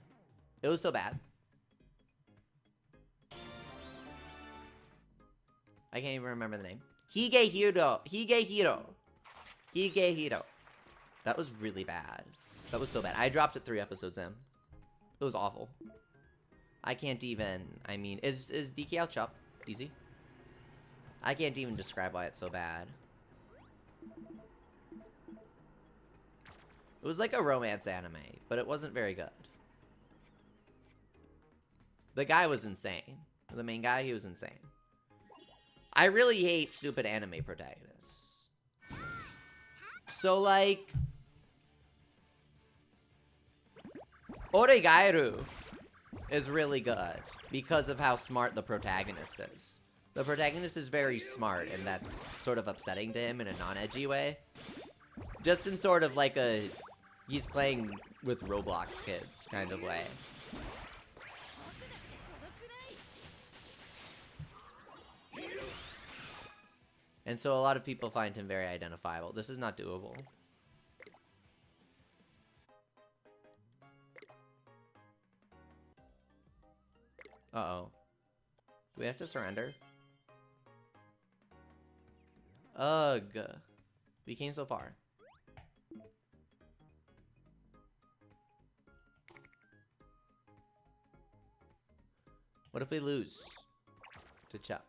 It was so bad. I can't even remember the name. Higehiro. That was really bad. That was so bad. I dropped it 3 episodes in. It was awful. I can't even... I mean, is DK out chop? Easy? I can't even describe why it's so bad. It was like a romance anime, but it wasn't very good. The guy was insane. The main guy, he was insane. I really hate stupid anime protagonists. So, like... Oregairu is really good because of how smart the protagonist is. The protagonist is very smart, and that's sort of upsetting to him in a non-edgy way. Just in sort of like a... He's playing with Roblox kids kind of way. And so a lot of people find him very identifiable. This is not doable. Uh-oh. Do we have to surrender? Ugh. We came so far. What if we lose? To Chuck.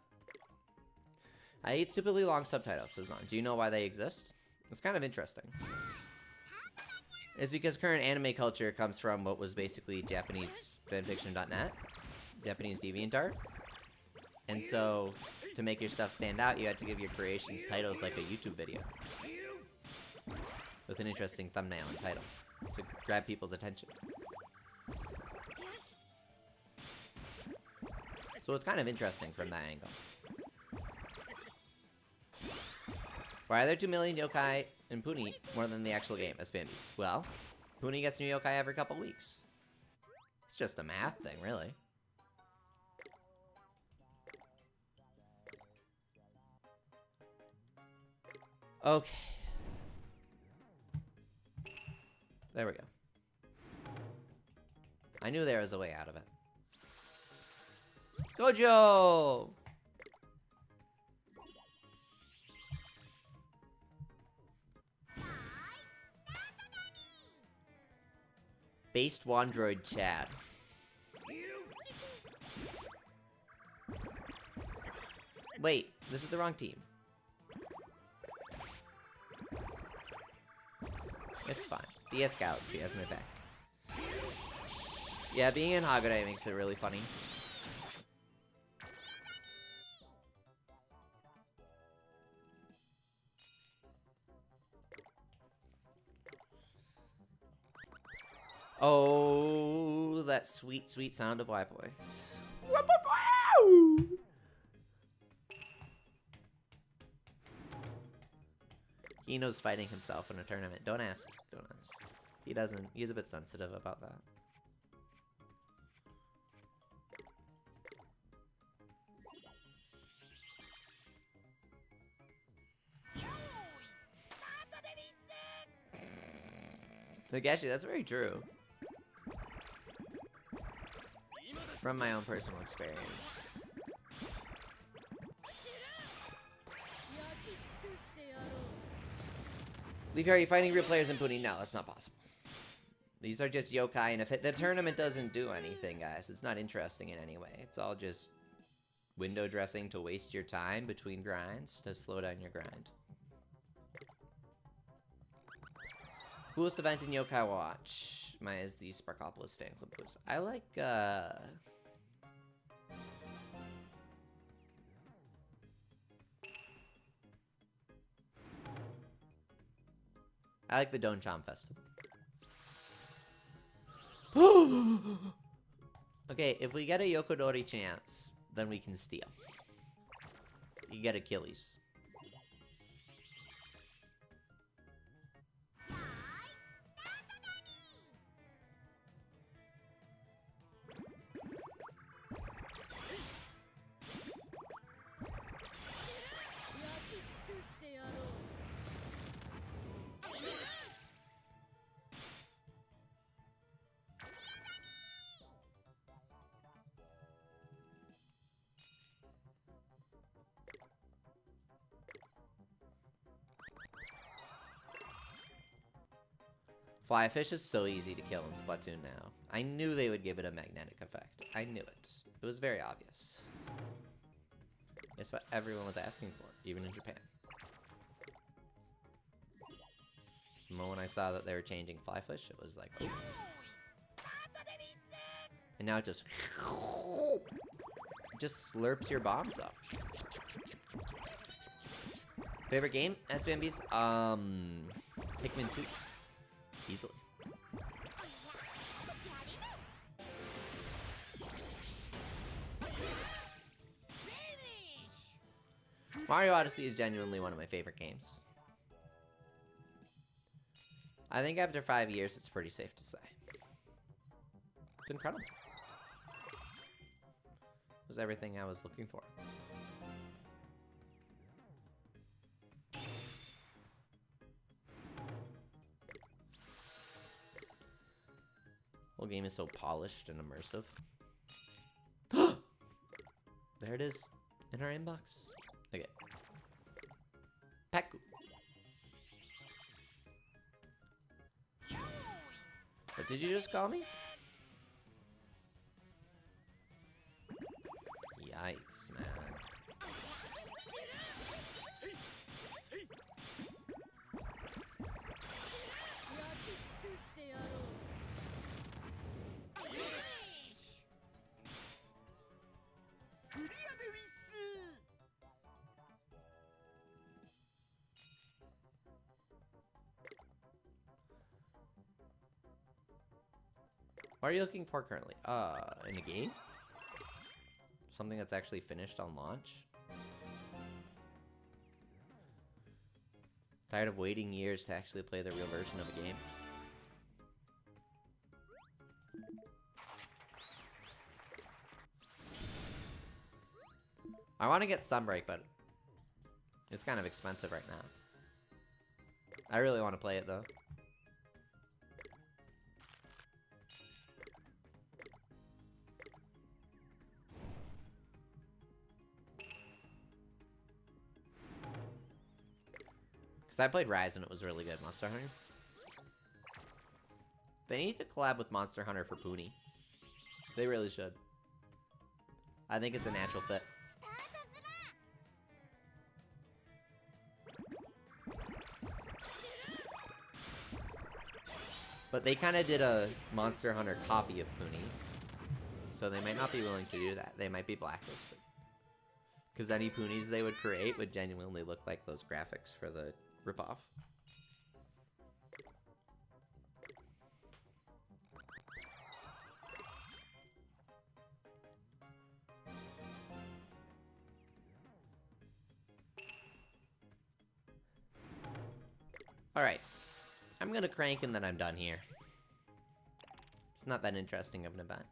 I hate stupidly long subtitles, says Non. Do you know why they exist? It's kind of interesting. It's because current anime culture comes from what was basically Japanese fanfiction.net, Japanese DeviantArt. And so, to make your stuff stand out, you had to give your creations titles like a YouTube video. With an interesting thumbnail and title. To grab people's attention. So it's kind of interesting from that angle. Why are there 2 million yokai in Puni more than the actual game as Bambi's? Well, Puni gets new yokai every couple weeks. It's just a math thing, really. Okay. There we go. I knew there was a way out of it. Gojo! Based Wandroid Chad. Wait, this is the wrong team. It's fine. DS Galaxy has my back. Yeah, being in Hagure makes it really funny. Oh, that sweet, sweet sound of Y voice. Kino's fighting himself in a tournament. Don't ask. Don't ask. He doesn't. He's a bit sensitive about that. Nageshi, that's very true. From my own personal experience. Leave here, are you fighting real players in Puni? No, that's not possible. These are just yokai, and if the tournament doesn't do anything, guys, it's not interesting in any way. It's all just window dressing to waste your time between grinds to slow down your grind. Coolest event in Yokai Watch. Mine is the Sparkopolis fan club quiz. I like, the Doncham Festival. Okay, if we get a Yokodori chance, then we can steal. You get Achilles. Flyfish is so easy to kill in Splatoon now. I knew they would give it a magnetic effect. I knew it. It was very obvious. It's what everyone was asking for, even in Japan. The moment I saw that they were changing Flyfish, it was like, oh. And now it just slurps your bombs up. Favorite game? SBMBs? Pikmin 2. Easily. Mario Odyssey is genuinely one of my favorite games. I think after 5 years, it's pretty safe to say. It's incredible. It was everything I was looking for. Whole game is so polished and immersive. There it is in our inbox. Okay. Paku. What did you just call me? Yikes, man. What are you looking for currently? In a game? Something that's actually finished on launch? Tired of waiting years to actually play the real version of a game? I want to get Sunbreak, but it's kind of expensive right now. I really want to play it, though. Because I played Rise and it was really good, Monster Hunter. They need to collab with Monster Hunter for Puni. They really should. I think it's a natural fit. But they kind of did a Monster Hunter copy of Puni. So they might not be willing to do that. They might be blacklisted. Because any Punis they would create would genuinely look like those graphics for the ripoff. Alright. I'm gonna crank and then I'm done here. It's not that interesting of an event.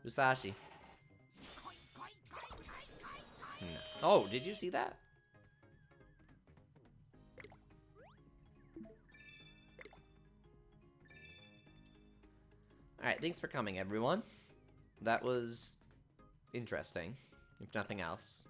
Musashi. No. Oh, did you see that? Alright, thanks for coming, everyone. That was interesting, if nothing else.